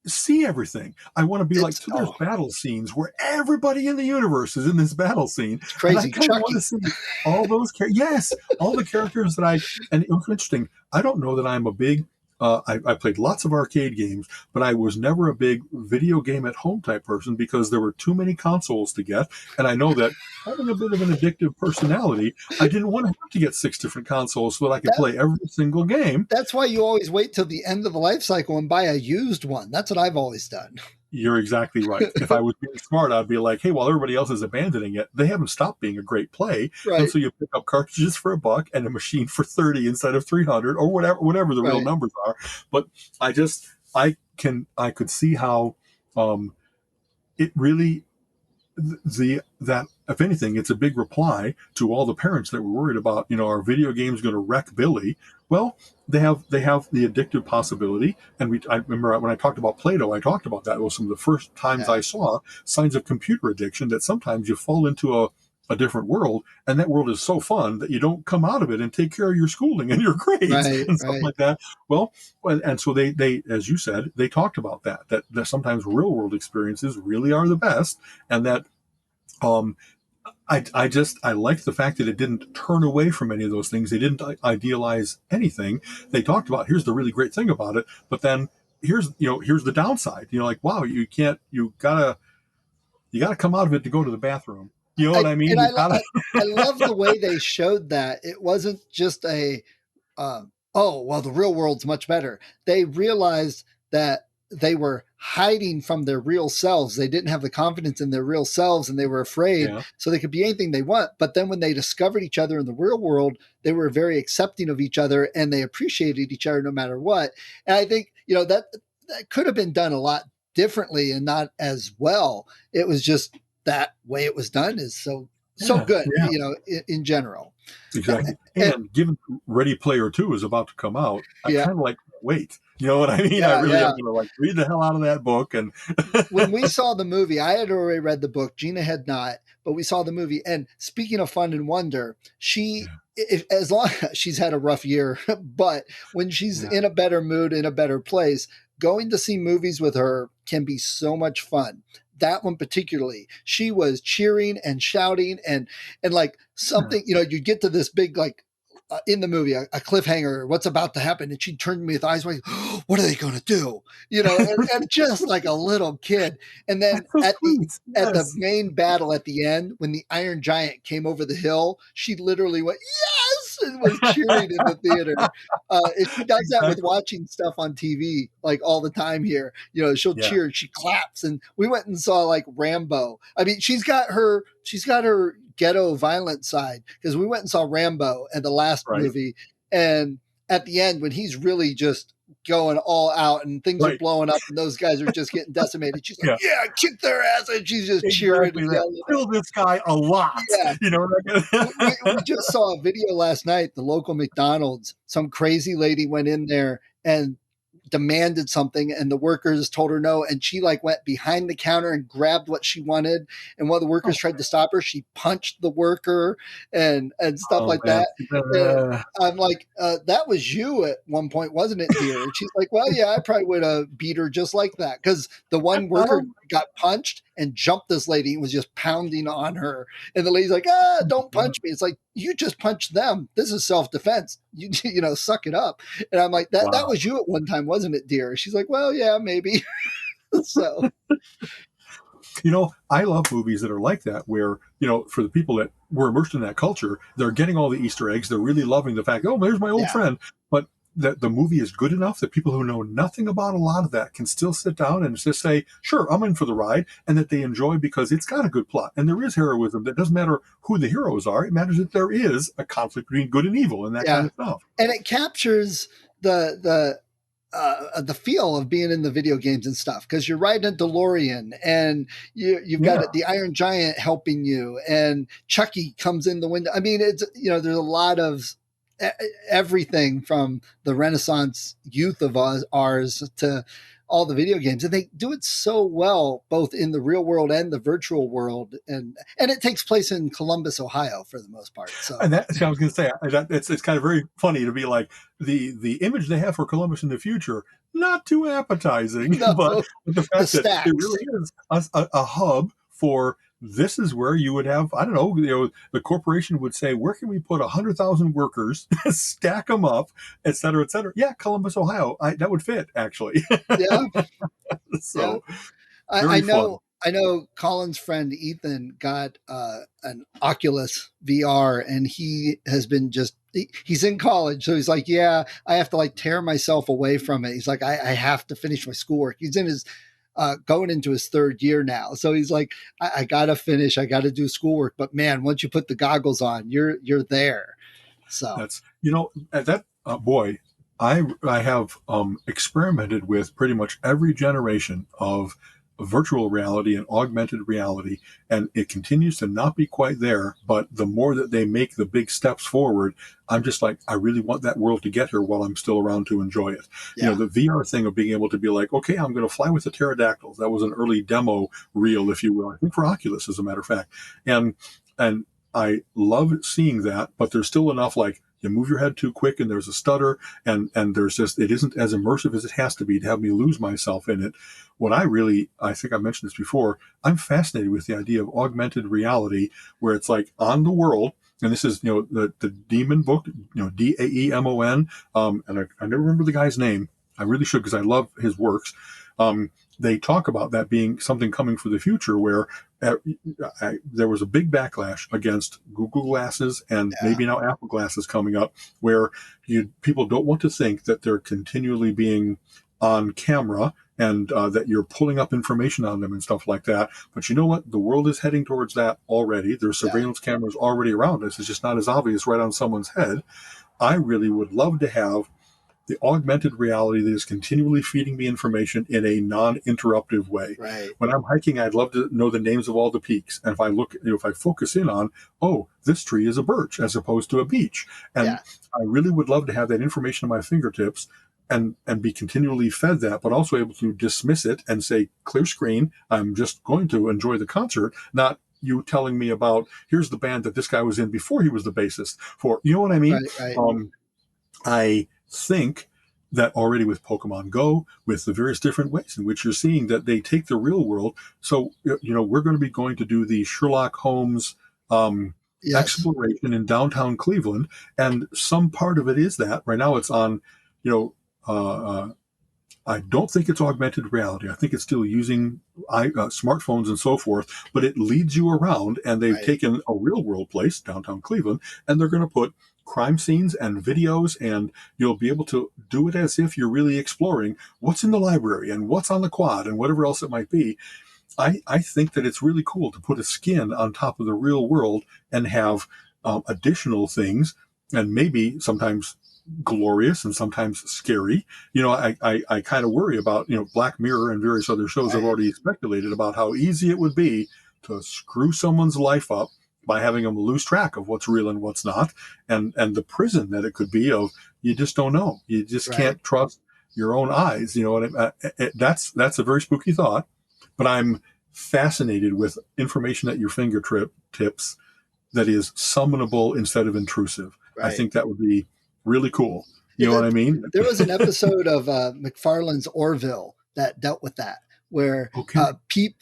see everything. I want to be like, It's so there's battle scenes where everybody in the universe is in this battle scene, it's and I crazy. kind of want to Chucky. see all those yes, all the characters and it was interesting. I don't know that I'm a big I played lots of arcade games, but I was never a big video game at home type person because there were too many consoles to get. And I know that having a bit of an addictive personality, I didn't want to have to get 6 different consoles so that I could That play every single game. that's why you always wait till the end of the life cycle and buy a used one. That's what I've always done. You're exactly right. If I was being smart, I'd be like, hey, while everybody else is abandoning it, they haven't stopped being a great play. And Right, so you pick up cartridges for $1 and a machine for 30 instead of 300 or whatever the real right. numbers are. But I could see how it really that if anything, it's a big reply to all the parents that were worried about, our video games going to wreck Billy. Well, they have the addictive possibility, and I remember when I talked about Play-Doh, I talked about that. It was some of the first times Yeah, I saw signs of computer addiction. That sometimes you fall into a different world, and that world is so fun that you don't come out of it and take care of your schooling and your grades right, and stuff right. like that. Well, and so they as you said, they talked about that sometimes real world experiences really are the best, and that um, I liked the fact that it didn't turn away from any of those things. They didn't idealize anything. They talked about here's the really great thing about it, but then here's the downside. Like wow, you gotta come out of it to go to the bathroom. You know what I I mean? and You I gotta. I love the way they showed that. It wasn't just a oh, well, the real world's much better. They realized that they were hiding from their real selves. They didn't have the confidence in their real selves and they were afraid, Yeah, so they could be anything they want. But then when they discovered each other in the real world, they were very accepting of each other and they appreciated each other no matter what. And I think, that could have been done a lot differently and not as well. It was just that way it was done is so yeah, good, yeah. in general. Exactly. And And given Ready Player Two is about to come out, I yeah, kind of like wait. You know what I mean? I yeah, really am yeah. going to like read the hell out of that book and. When we saw the movie, I had already read the book. Gina had not, but we saw the movie. And speaking of fun and wonder, she, Yeah, if, as long she's had a rough year, but when she's yeah. in a better mood, in a better place, going to see movies with her can be so much fun. That one particularly, she was cheering and shouting and like Yeah. something, you get to this big like in the movie a cliffhanger, what's about to happen, and she turned to me with eyes like, oh, what are they going to do? And just like a little kid. And then That's so at the sweet. at the Yes. main battle at the end, when the Iron Giant came over the hill, she literally went yes and was cheering in the theater. And she does that with Exactly. watching stuff on TV like all the time here. She'll Yeah. cheer, she claps, and we went and saw like Rambo. I mean, she's got her ghetto violent side because we went and saw Rambo and the last Right. movie, and at the end when he's really just going all out and things are Right. blowing up and those guys are just getting decimated, she's like, Yeah. "Yeah, kick their ass!" And she's just cheering and Exactly that. yelling. Kill this guy a lot. Yeah, You know what I we mean? just saw a video last night. The local McDonald's, some crazy lady went in there and demanded something and the workers told her no, and she like went behind the counter and grabbed what she wanted, and while the workers Oh, tried to stop her, she punched the worker and stuff oh like man. that. And I'm like, that was you at one point, wasn't it, dear? And she's like, well, yeah, I probably would have beat her just like that, because the one worker got punched and jumped this lady and was just pounding on her, and the lady's like, don't punch me. It's like, you just punched them. This is self-defense. Suck it up. And I'm like, that Wow. was you at one time, wasn't it, dear? She's like, well, yeah, maybe. So I love movies that are like that, where, for the people that were immersed in that culture, they're getting all the Easter eggs. They're really loving the fact, oh, there's my old yeah, friend. But the movie is good enough that people who know nothing about a lot of that can still sit down and just say, sure, I'm in for the ride, and that they enjoy because it's got a good plot. And there is heroism. That doesn't matter who the heroes are. It matters that there is a conflict between good and evil and that kind yeah, of stuff. and it captures the feel of being in the video games and stuff, because you're riding a DeLorean and you've got Yeah. the Iron Giant helping you, and Chucky comes in the window. I mean, it's there's a lot of everything from the Renaissance youth of ours to all the video games, and they do it so well both in the real world and the virtual world, and it takes place in Columbus, Ohio, for the most part. So And that's what I was going to say. It's kind of very funny to be like the image they have for Columbus in the future, not too appetizing, no, but the the fact that it stacks, really is a hub for this is where you would have, I don't know, the corporation would say, where can we put 100,000 workers, stack them up, et cetera, et cetera. Yeah, Columbus, Ohio. That would fit, actually. Yeah, yeah. So I very fun. know. I know. Colin's friend Ethan got an Oculus VR, and he has been he's in college, so he's like, yeah, I have to like tear myself away from it. He's like, I have to finish my schoolwork. He's in his going into his third year now, so he's like, I gotta finish. I gotta do schoolwork. But man, once you put the goggles on, you're there. So That's, at that boy, I have experimented with pretty much every generation of virtual reality and augmented reality, and it continues to not be quite there. But the more that they make the big steps forward, I'm just like, I really want that world to get here while I'm still around to enjoy it. yeah, The VR thing of being able to be like, okay, I'm going to fly with the pterodactyls. That was an early demo reel, if you will, I think for Oculus, as a matter of fact, and I love seeing that, but there's still enough like you move your head too quick and there's a stutter and there's just, it isn't as immersive as it has to be to have me lose myself in it. What I think I mentioned this before, I'm fascinated with the idea of augmented reality where it's like on the world. And this is, the Demon book, Daemon. And I never remember the guy's name. I really should, because I love his works. They talk about that being something coming for the future where there was a big backlash against Google Glasses and yeah, maybe now Apple Glasses coming up, where people don't want to think that they're continually being on camera and that you're pulling up information on them and stuff like that. But you know what? The world is heading towards that already. There's yeah, surveillance cameras already around us. It's just not as obvious right on someone's head. I really would love to have the augmented reality that is continually feeding me information in a non-interruptive way. right, When I'm hiking, I'd love to know the names of all the peaks. And if I look, if I focus in on, oh, this tree is a birch as opposed to a beech. And yeah, I really would love to have that information at my fingertips and be continually fed that, but also able to dismiss it and say, clear screen, I'm just going to enjoy the concert, not you telling me about, here's the band that this guy was in before he was the bassist for, you know what I mean? right, right, I think that already with Pokemon Go, with the various different ways in which you're seeing that they take the real world. So, we're going to be going to do the Sherlock Holmes yes, exploration in downtown Cleveland. And some part of it is that right now it's on, you know, I don't think it's augmented reality. I think it's still using smartphones and so forth, but it leads you around, and they've right, taken a real world place, downtown Cleveland, and they're going to put crime scenes and videos, and you'll be able to do it as if you're really exploring what's in the library and what's on the quad and whatever else it might be. I think that it's really cool to put a skin on top of the real world and have additional things, and maybe sometimes glorious and sometimes scary. I kind of worry about, Black Mirror and various other shows have right, already speculated about how easy it would be to screw someone's life up by having them lose track of what's real and what's not, and the prison that it could be of, you just don't know. You just right. can't trust your own eyes. That's a very spooky thought, but I'm fascinated with information at your fingertips that is summonable instead of intrusive. I Right. think that would be really cool. You Yeah, know what I mean? there was an episode of McFarlane's Orville that dealt with that, where Okay.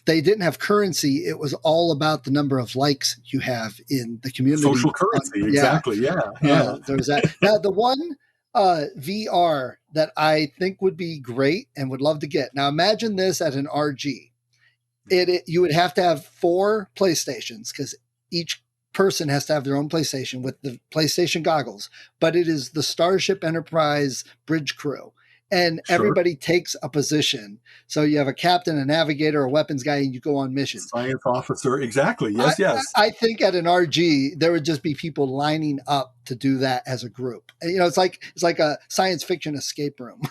they didn't have currency. It was all about the number of likes you have in the community. Social currency. Yeah, Exactly. Yeah. Yeah. there was that. Now, the one VR that I think would be great and would love to get. Now, imagine this at an RG. You would have to have 4 PlayStations because each person has to have their own PlayStation with the PlayStation goggles, but it is the Starship Enterprise bridge crew. And Sure. everybody takes a position. So you have a captain, a navigator, a weapons guy, and you go on missions. Science officer. Exactly. I, Yes. Yes. I think at an RG there would just be people lining up to do that as a group. And, it's like a science fiction escape room.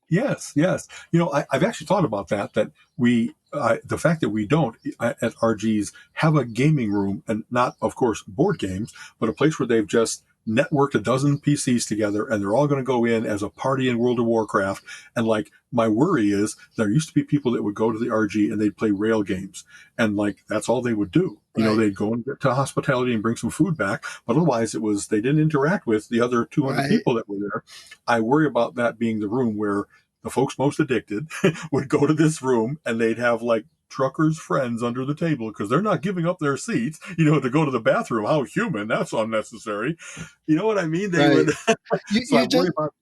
Yes, yes. I've actually thought about that the fact that we don't at RGs have a gaming room, and not, of course, board games, but a place where they've just networked a dozen PCs together and they're all going to go in as a party in World of Warcraft. And like, my worry is there used to be people that would go to the RG and they'd play rail games. And like, that's all they would do. Right, They'd go and get to hospitality and bring some food back. But otherwise they didn't interact with the other 200 right, people that were there. I worry about that being the room where the folks most addicted would go to this room, and they'd have like truckers' friends under the table because they're not giving up their seats, to go to the bathroom. How human? That's unnecessary. You know what I mean? They Right. would. You, So I you worry just about.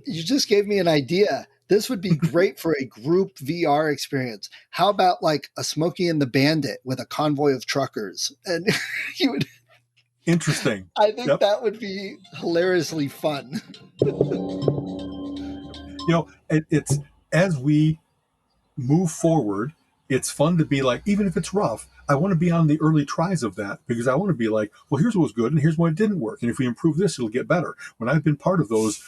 you just gave me an idea. This would be great for a group VR experience. How about like a Smokey and the Bandit with a convoy of truckers? And you would Interesting. I think Yep. that would be hilariously fun. It's as we move forward, it's fun to be like, even if it's rough, I want to be on the early tries of that because I want to be like, well, here's what was good and here's what didn't work. And if we improve this, it'll get better. When I've been part of those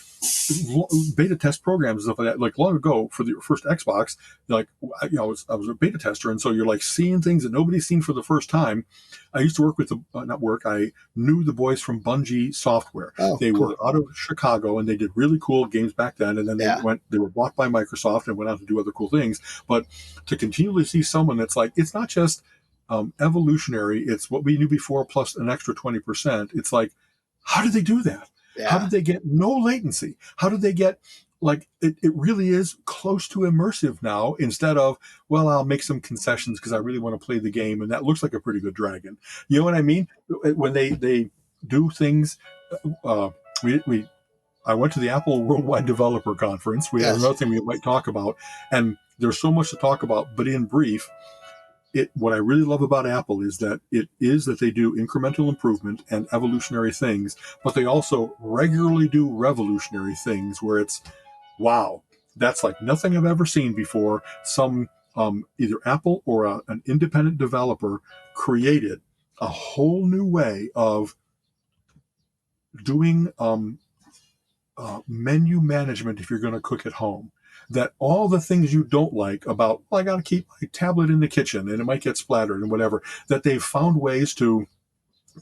beta test programs and stuff like that, like long ago for the first Xbox, like, I was a beta tester. And so you're like seeing things that nobody's seen for the first time. I used to work with not work. I knew the boys from Bungie Software. Oh, They cool. were out of Chicago and they did really cool games back then. And then Yeah. they were bought by Microsoft and went on to do other cool things. But to continually see someone that's like, it's not just evolutionary, it's what we knew before plus an extra 20%. It's like, how did they do that? How Yeah. did they get no latency? How did they get, like, it really is close to immersive now instead of, well, I'll make some concessions because I really want to play the game and that looks like a pretty good dragon. You know what I mean? When they do things, uh, we I went to the Apple Worldwide Developer Conference. We have Yes. another thing we might talk about, and there's so much to talk about. But in brief, what I really love about Apple is that they do incremental improvement and evolutionary things, but they also regularly do revolutionary things where it's, wow, that's like nothing I've ever seen before. Some either Apple or an independent developer created a whole new way of doing menu management if you're going to cook at home. That all the things you don't like about, well, I got to keep my tablet in the kitchen and it might get splattered and whatever, that they've found ways to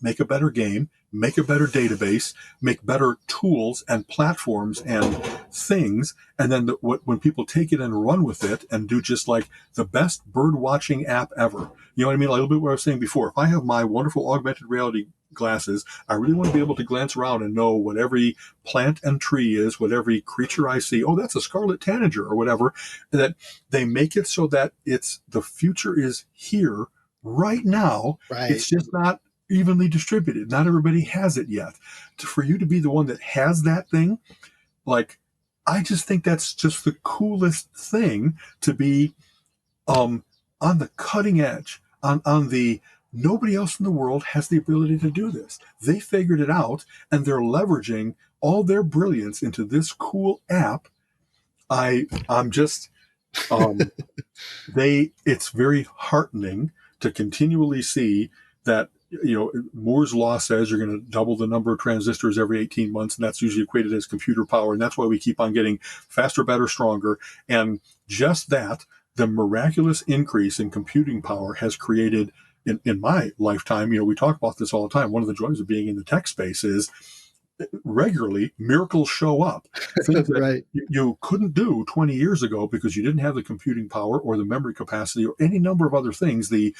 make a better game, make a better database, make better tools and platforms and things. And then when people take it and run with it and do just like the best bird watching app ever, you know what I mean? A little bit what I was saying before. If I have my wonderful augmented reality glasses, I really want to be able to glance around and know what every plant and tree is, what every creature I see. Oh, that's a scarlet tanager or whatever. That they make it so that the future is here right now. Right. It's just not evenly distributed. Not everybody has it yet. For you to be the one that has that thing, like, I just think that's just the coolest thing to be on the cutting edge, on the nobody else in the world has the ability to do this. They figured it out and they're leveraging all their brilliance into this cool app. I'm just it's very heartening to continually see that, Moore's law says you're going to double the number of transistors every 18 months, and that's usually equated as computer power. And that's why we keep on getting faster, better, stronger. And just that, the miraculous increase in computing power has created in my lifetime, we talk about this all the time. One of the joys of being in the tech space is regularly miracles show up, things that Right. you couldn't do 20 years ago because you didn't have the computing power or the memory capacity or any number of other things. The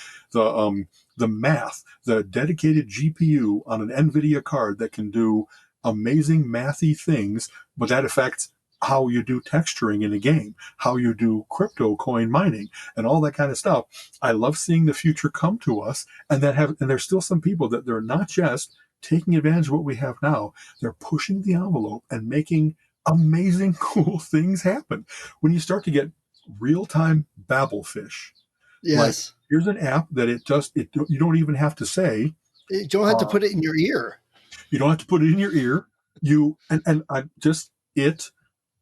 math, the dedicated GPU on an NVIDIA card that can do amazing mathy things, but that affects how you do texturing in a game, how you do crypto coin mining, and all that kind of stuff. I love seeing the future come to us, and there's still some people that they're not just taking advantage of what we have now. They're pushing the envelope and making amazing, cool things happen. When you start to get real-time Babelfish, like, Yes. here's an app that you don't even have to say. You don't have to put it in your ear. You don't have to put it in your ear.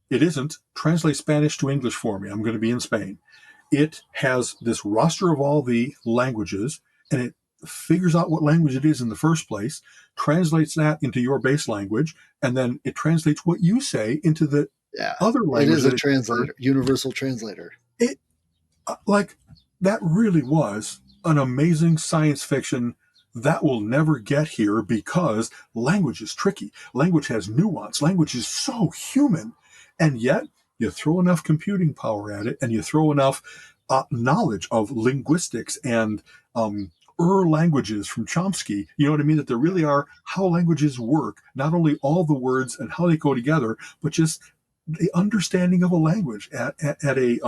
It isn't translate Spanish to English for me. I'm going to be in Spain. It has this roster of all the languages, and it figures out what language it is in the first place, translates that into your base language, and then it translates what you say into the Yeah. other language. It is a translator, universal translator. It like that really was an amazing science fiction that will never get here because language is tricky. Language has nuance. Language is so human. And yet you throw enough computing power at it and you throw enough knowledge of linguistics and languages from Chomsky, you know what I mean? That there really are how languages work, not only all the words and how they go together, but just the understanding of a language at a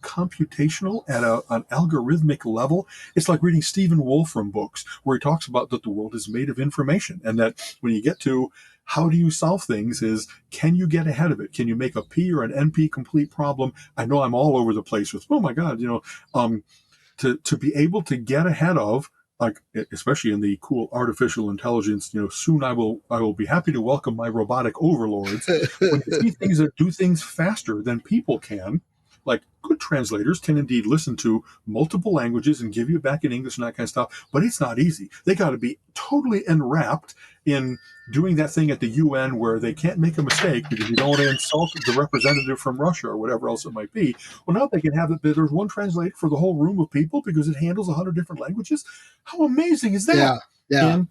computational at an algorithmic level. It's like reading Stephen Wolfram books where he talks about that the world is made of information, and that when you get to how do you solve things is, can you get ahead of it? Can you make a P or an NP complete problem? I know I'm all over the place with, oh my God, to be able to get ahead of, like, especially in the cool artificial intelligence, soon I will be happy to welcome my robotic overlords. When you see things that do things faster than people can, like good translators can indeed listen to multiple languages and give you back in English and that kind of stuff, but it's not easy. They got to be totally enwrapped in doing that thing at the UN where they can't make a mistake because you don't want to insult the representative from Russia or whatever else it might be. Well, now they can have it. There's one translator for the whole room of people because it handles 100 different languages. How amazing is that? Yeah. Yeah. And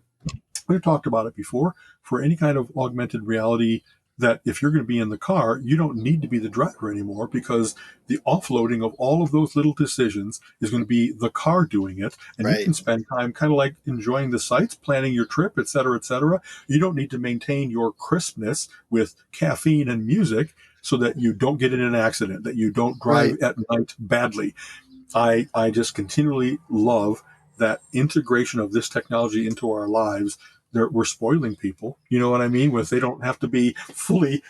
we've talked about it before. For any kind of augmented reality, that if you're going to be in the car, you don't need to be the driver anymore, because the offloading of all of those little decisions is going to be the car doing it. And you Right. can spend time kind of like enjoying the sights, planning your trip, et cetera, et cetera. You don't need to maintain your crispness with caffeine and music so that you don't get in an accident, that you don't drive Right. at night badly. I just continually love that integration of this technology into our lives. We're spoiling people. You know what I mean? With they don't have to be fully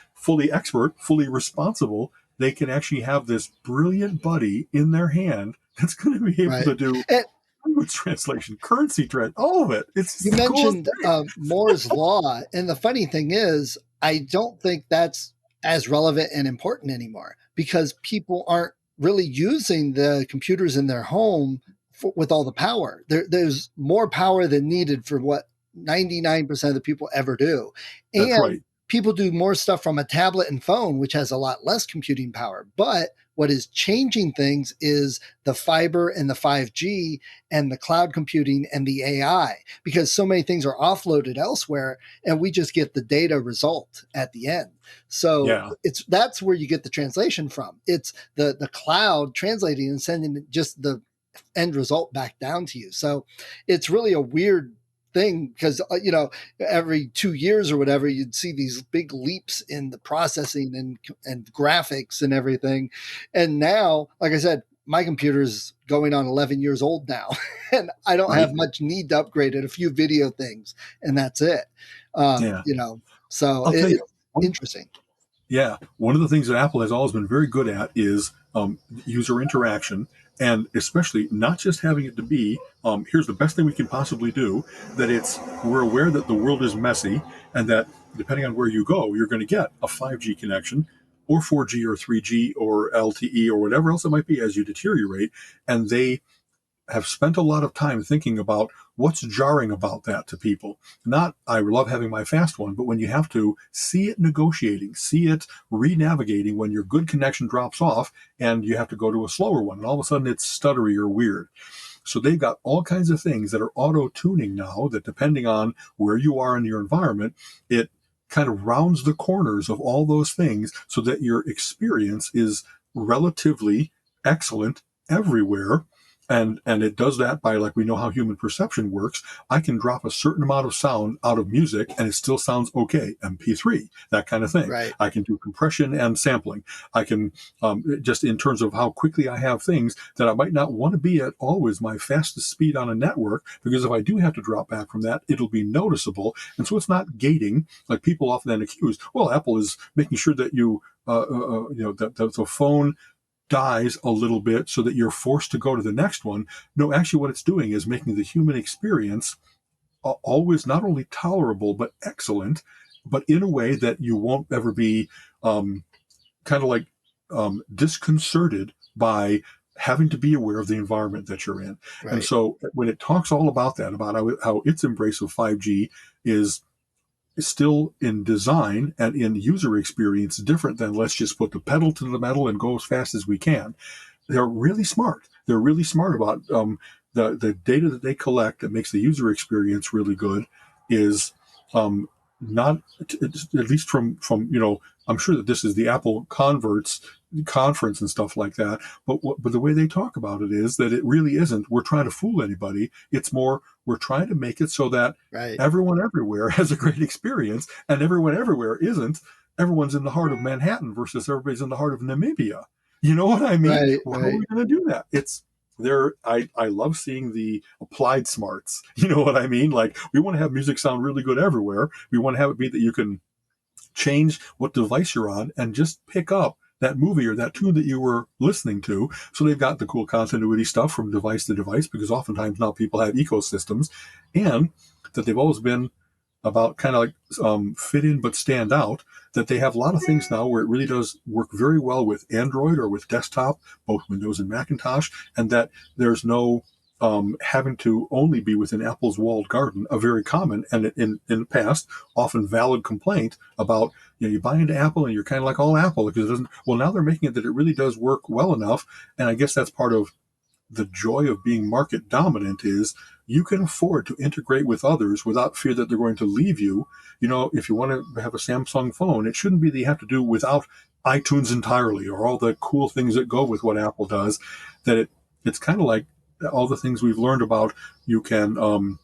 expert, fully responsible. They can actually have this brilliant buddy in their hand that's going to be able Right. to do And language translation, currency trade, all of it. It's you just the coolest mentioned thing. Moore's law, and the funny thing is, I don't think that's as relevant and important anymore, because people aren't really using the computers in their home with all the power. There's more power than needed for what 99% of the people ever do. That's And right. people do more stuff from a tablet and phone, which has a lot less computing power. But what is changing things is the fiber and the 5G and the cloud computing and the AI, because so many things are offloaded elsewhere and we just get the data result at the end. So Yeah. that's where you get the translation from. It's the cloud translating and sending just the end result back down to you. So it's really a weird thing, because every 2 years or whatever, you'd see these big leaps in the processing and graphics and everything. And now, like I said, my computer's going on 11 years old now, and I don't Right. have much need to upgrade it. A few video things, and that's it. Yeah. So I'll tell you. it's interesting. Yeah, one of the things that Apple has always been very good at is user interaction, and especially not just having it to be, here's the best thing we can possibly do, that we're aware that the world is messy, and that depending on where you go, you're going to get a 5G connection or 4G or 3G or LTE or whatever else it might be as you deteriorate. And they have spent a lot of time thinking about what's jarring about that to people. Not, I love having my fast one, but when you have to see it negotiating, see it re-navigating when your good connection drops off and you have to go to a slower one, and all of a sudden it's stuttery or weird. So they've got all kinds of things that are auto-tuning now, that depending on where you are in your environment, it kind of rounds the corners of all those things so that your experience is relatively excellent everywhere. And it does that by, like, we know how human perception works. I can drop a certain amount of sound out of music and it still sounds okay. MP3, that kind of thing. Right. I can do compression and sampling. I can, just in terms of how quickly I have things, that I might not want to be at always my fastest speed on a network, because if I do have to drop back from that, it'll be noticeable. And so it's not gating, like people often then accuse, well, Apple is making sure that that the phone dies a little bit so that you're forced to go to the next one. No, actually what it's doing is making the human experience always not only tolerable but excellent, but in a way that you won't ever be kind of like disconcerted by having to be aware of the environment that you're in. Right. And so when it talks all about that, about how its embrace of 5G is still in design and in user experience different than let's just put the pedal to the metal and go as fast as we can. They're really smart. They're really smart about the data that they collect that makes the user experience really good is not, at least from I'm sure that this is the Apple converts conference and stuff like that, but the way they talk about it is that it really isn't we're trying to fool anybody. It's more we're trying to make it so that Right. everyone everywhere has a great experience, and everyone everywhere isn't. Everyone's in the heart of Manhattan versus everybody's in the heart of Namibia. You know what I mean? Right, Well, how are right. we going to do that? It's there. I love seeing the applied smarts. You know what I mean? Like we want to have music sound really good everywhere. We want to have it be that you can change what device you're on and just pick up that movie or that tune that you were listening to. So they've got the cool continuity stuff from device to device because oftentimes now people have ecosystems, and that they've always been about kind of like fit in but stand out. That they have a lot of things now where it really does work very well with Android or with desktop, both Windows and Macintosh, and that there's no having to only be within Apple's walled garden, a very common and in the past often valid complaint about, you buy into Apple and you're kind of like all Apple because it doesn't. Well, now they're making it that it really does work well enough, and I guess that's part of the joy of being market dominant is you can afford to integrate with others without fear that they're going to leave you. If you want to have a Samsung phone, it shouldn't be that you have to do without iTunes entirely or all the cool things that go with what Apple does. That it's kind of like all the things we've learned about. You can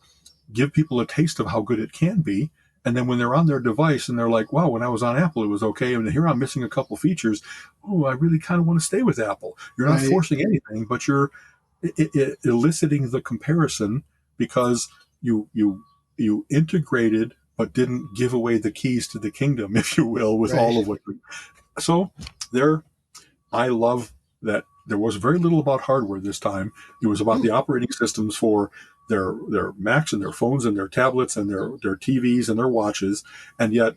give people a taste of how good it can be. And then when they're on their device and they're like, wow, when I was on Apple, it was okay. And here I'm missing a couple features. Oh, I really kind of want to stay with Apple. You're not Right. forcing anything, but you're eliciting the comparison because you integrated but didn't give away the keys to the kingdom, if you will, with Right. all of what. So there, I love that there was very little about hardware this time. It was about the operating systems for their Macs and their phones and their tablets and their TVs and their watches, and yet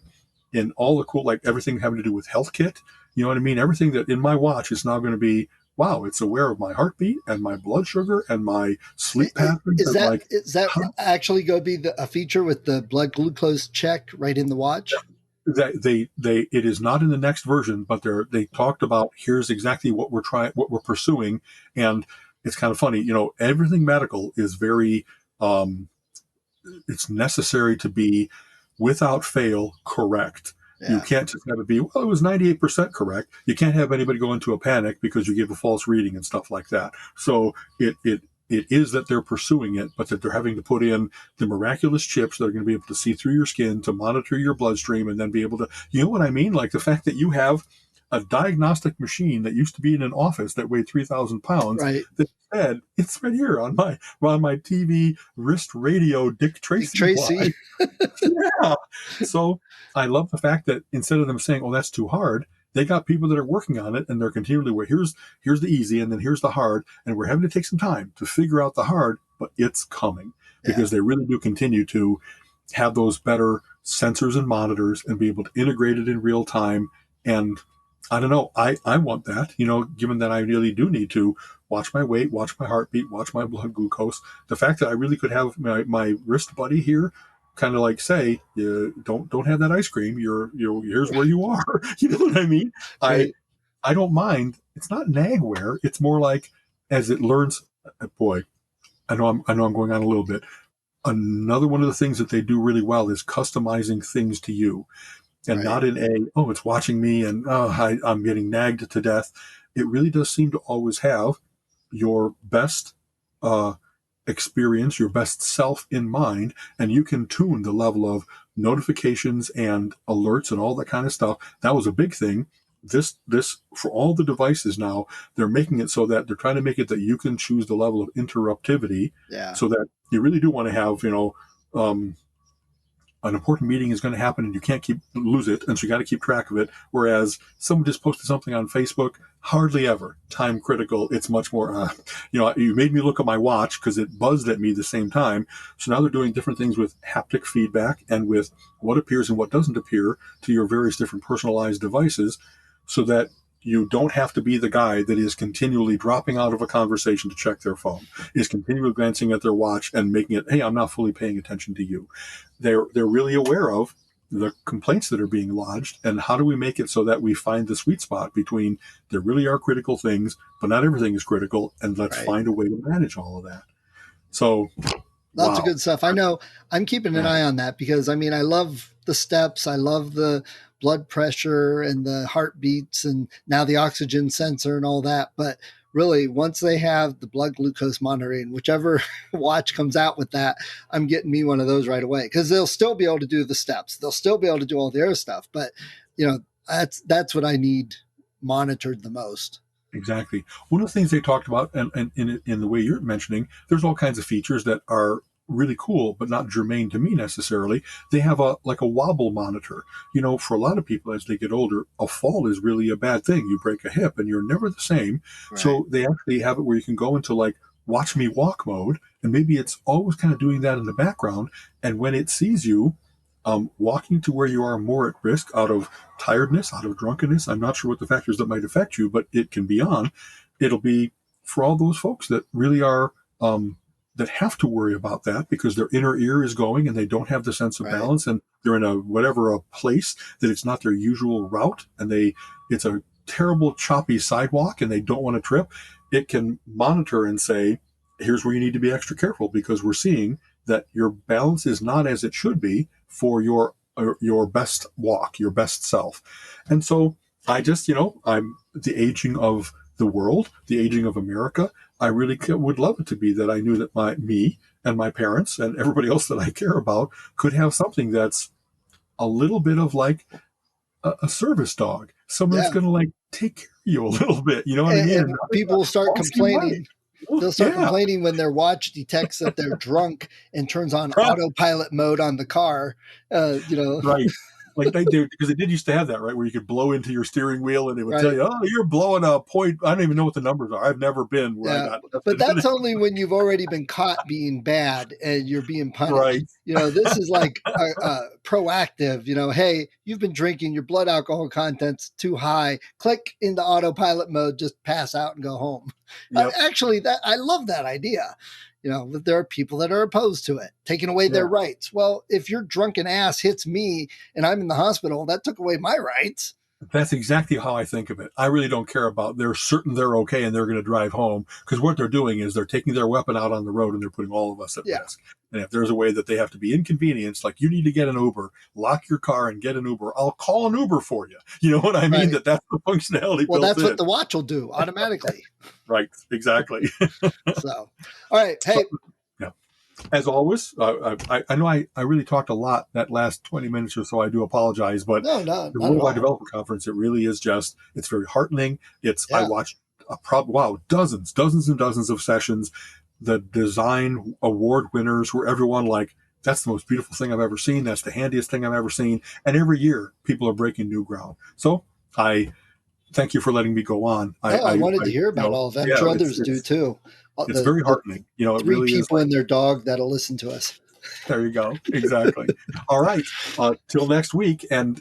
in all the cool, like everything having to do with health kit, you know what I mean? Everything that in my watch is now going to be, wow, it's aware of my heartbeat and my blood sugar and my sleep patterns Is and that like, is that huh? actually going to be a feature with the blood glucose check right in the watch? That they it is not in the next version, but they talked about here's exactly what we're pursuing, and it's kind of funny, everything medical is very um, it's necessary to be without fail correct. You Yeah. can't just have it be, well, it was 98% correct. You can't have anybody go into a panic because you give a false reading and stuff like that. So it is that they're pursuing it, but that they're having to put in the miraculous chips that are going to be able to see through your skin to monitor your bloodstream and then be able to, you know what I mean? Like the fact that you have a diagnostic machine that used to be in an office that weighed 3,000 pounds Right. that said, it's right here on my TV wrist radio Dick Dick Tracy watch. Tracy. Yeah. So I love the fact that instead of them saying, "Oh, that's too hard," they got people that are working on it and they're continually, well, here's the easy and then here's the hard, and we're having to take some time to figure out the hard, but it's coming Yeah. because they really do continue to have those better sensors and monitors and be able to integrate it in real time. And I don't know, I want that, given that I really do need to watch my weight, watch my heartbeat, watch my blood glucose. The fact that I really could have my wrist buddy here kind of like say, don't have that ice cream. Here's where you are. You know what I mean? I Right. I don't mind. It's not nagware. It's more like as it learns. Boy, I know I'm going on a little bit. Another one of the things that they do really well is customizing things to you, and Right. not in it's watching me and I'm getting nagged to death. It really does seem to always have your best uh, experience, your best self in mind, and you can tune the level of notifications and alerts and all that kind of stuff. That was a big thing. This for all the devices now, they're making it so that they're trying to make it that you can choose the level of interruptivity, Yeah. so that you really do want to have, um, an important meeting is going to happen and you can't lose it, and so you got to keep track of it. Whereas someone just posted something on Facebook, hardly ever time critical. It's much more, you made me look at my watch because it buzzed at me the same time. So now they're doing different things with haptic feedback and with what appears and what doesn't appear to your various different personalized devices, so that you don't have to be the guy that is continually dropping out of a conversation to check their phone, is continually glancing at their watch and making it, hey, I'm not fully paying attention to you. They're really aware of the complaints that are being lodged, and how do we make it so that we find the sweet spot between there really are critical things, but not everything is critical, and let's Right. find a way to manage all of that. So, Lots of wow. good stuff. I know I'm keeping an Yeah. eye on that because I love the steps. I love the blood pressure and the heartbeats and now the oxygen sensor and all that. But really, once they have the blood glucose monitoring, whichever watch comes out with that, I'm getting me one of those right away because they'll still be able to do the steps. They'll still be able to do all the other stuff. But, that's what I need monitored the most. Exactly. One of the things they talked about, and in the way you're mentioning, there's all kinds of features that are really cool, but not germane to me necessarily. They have a like a wobble monitor. For a lot of people as they get older, a fall is really a bad thing. You break a hip and you're never the same. Right. So they actually have it where you can go into like watch me walk mode, and maybe it's always kind of doing that in the background. And when it sees you, walking to where you are more at risk out of tiredness, out of drunkenness. I'm not sure what the factors that might affect you, but it can be on. It'll be for all those folks that really are, that have to worry about that because their inner ear is going and they don't have the sense of Right. balance, and they're in a place that it's not their usual route, and it's a terrible choppy sidewalk and they don't want to trip. It can monitor and say, here's where you need to be extra careful because we're seeing that your balance is not as it should be for your best walk, your best self. And so I just, I'm the aging of the world, the aging of America. I really would love it to be that I knew that me and my parents and everybody else that I care about could have something that's a little bit of like a service dog, someone that's Yeah. going to like take care of you a little bit. You know what I mean? And And not in people a will start bossy way. complaining. They'll start Yeah. complaining when their watch detects that they're drunk and turns on autopilot mode on the car. Right. Like they do, because they did used to have that, right? Where you could blow into your steering wheel and it would tell Right. you, oh, you're blowing a point. I don't even know what the numbers are. I've never been where I Yeah. got But tested. that's only when you've already been caught being bad and you're being punished. Right. This is like proactive, hey, you've been drinking, your blood alcohol content's too high. Click into autopilot mode, just pass out and go home. Yep. Actually, that I love that idea. That there are people that are opposed to it, taking away their Yeah. rights. Well, if your drunken ass hits me and I'm in the hospital, that took away my rights. That's exactly how I think of it. I really don't care about they're certain they're okay and they're going to drive home, because what they're doing is they're taking their weapon out on the road and they're putting all of us at Yeah. risk. And if there's a way that they have to be inconvenienced, like you need to get an Uber, lock your car and get an Uber, I'll call an Uber for you. You know what I mean? Right. That's the functionality Well, built that's in. what the watch will do automatically. Right. Exactly. So, all right. Hey, Yeah. As always, I know I really talked a lot that last 20 minutes or so. I do apologize, but no, the not at Worldwide all. Developer Conference, it really is it's very heartening. I Yeah. watched dozens and dozens of sessions. The design award winners were everyone like, that's the most beautiful thing I've ever seen. That's the handiest thing I've ever seen. And every year people are breaking new ground. So I thank you for letting me go on. I wanted to hear about all of them. I'm sure others do too. It's very The heartening. It three really is people like, and their dog that'll listen to us. there you go. Exactly. All right. Till next week. And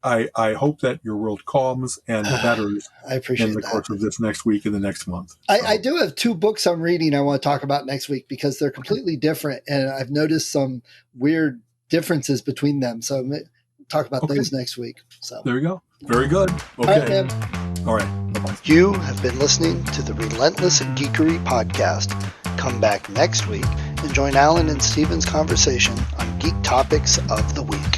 I hope that your world calms and betters I appreciate in the that. course of this next week and the next month. I do have 2 books I'm reading I want to talk about next week because they're completely different. And I've noticed some weird differences between them. So I'm going to talk about those next week. So there you go. Very good. Okay. All right, man. All right. Bye-bye. You have been listening to the Relentless Geekery podcast. Come back next week and join Alan and Steven's conversation on geek topics of the week.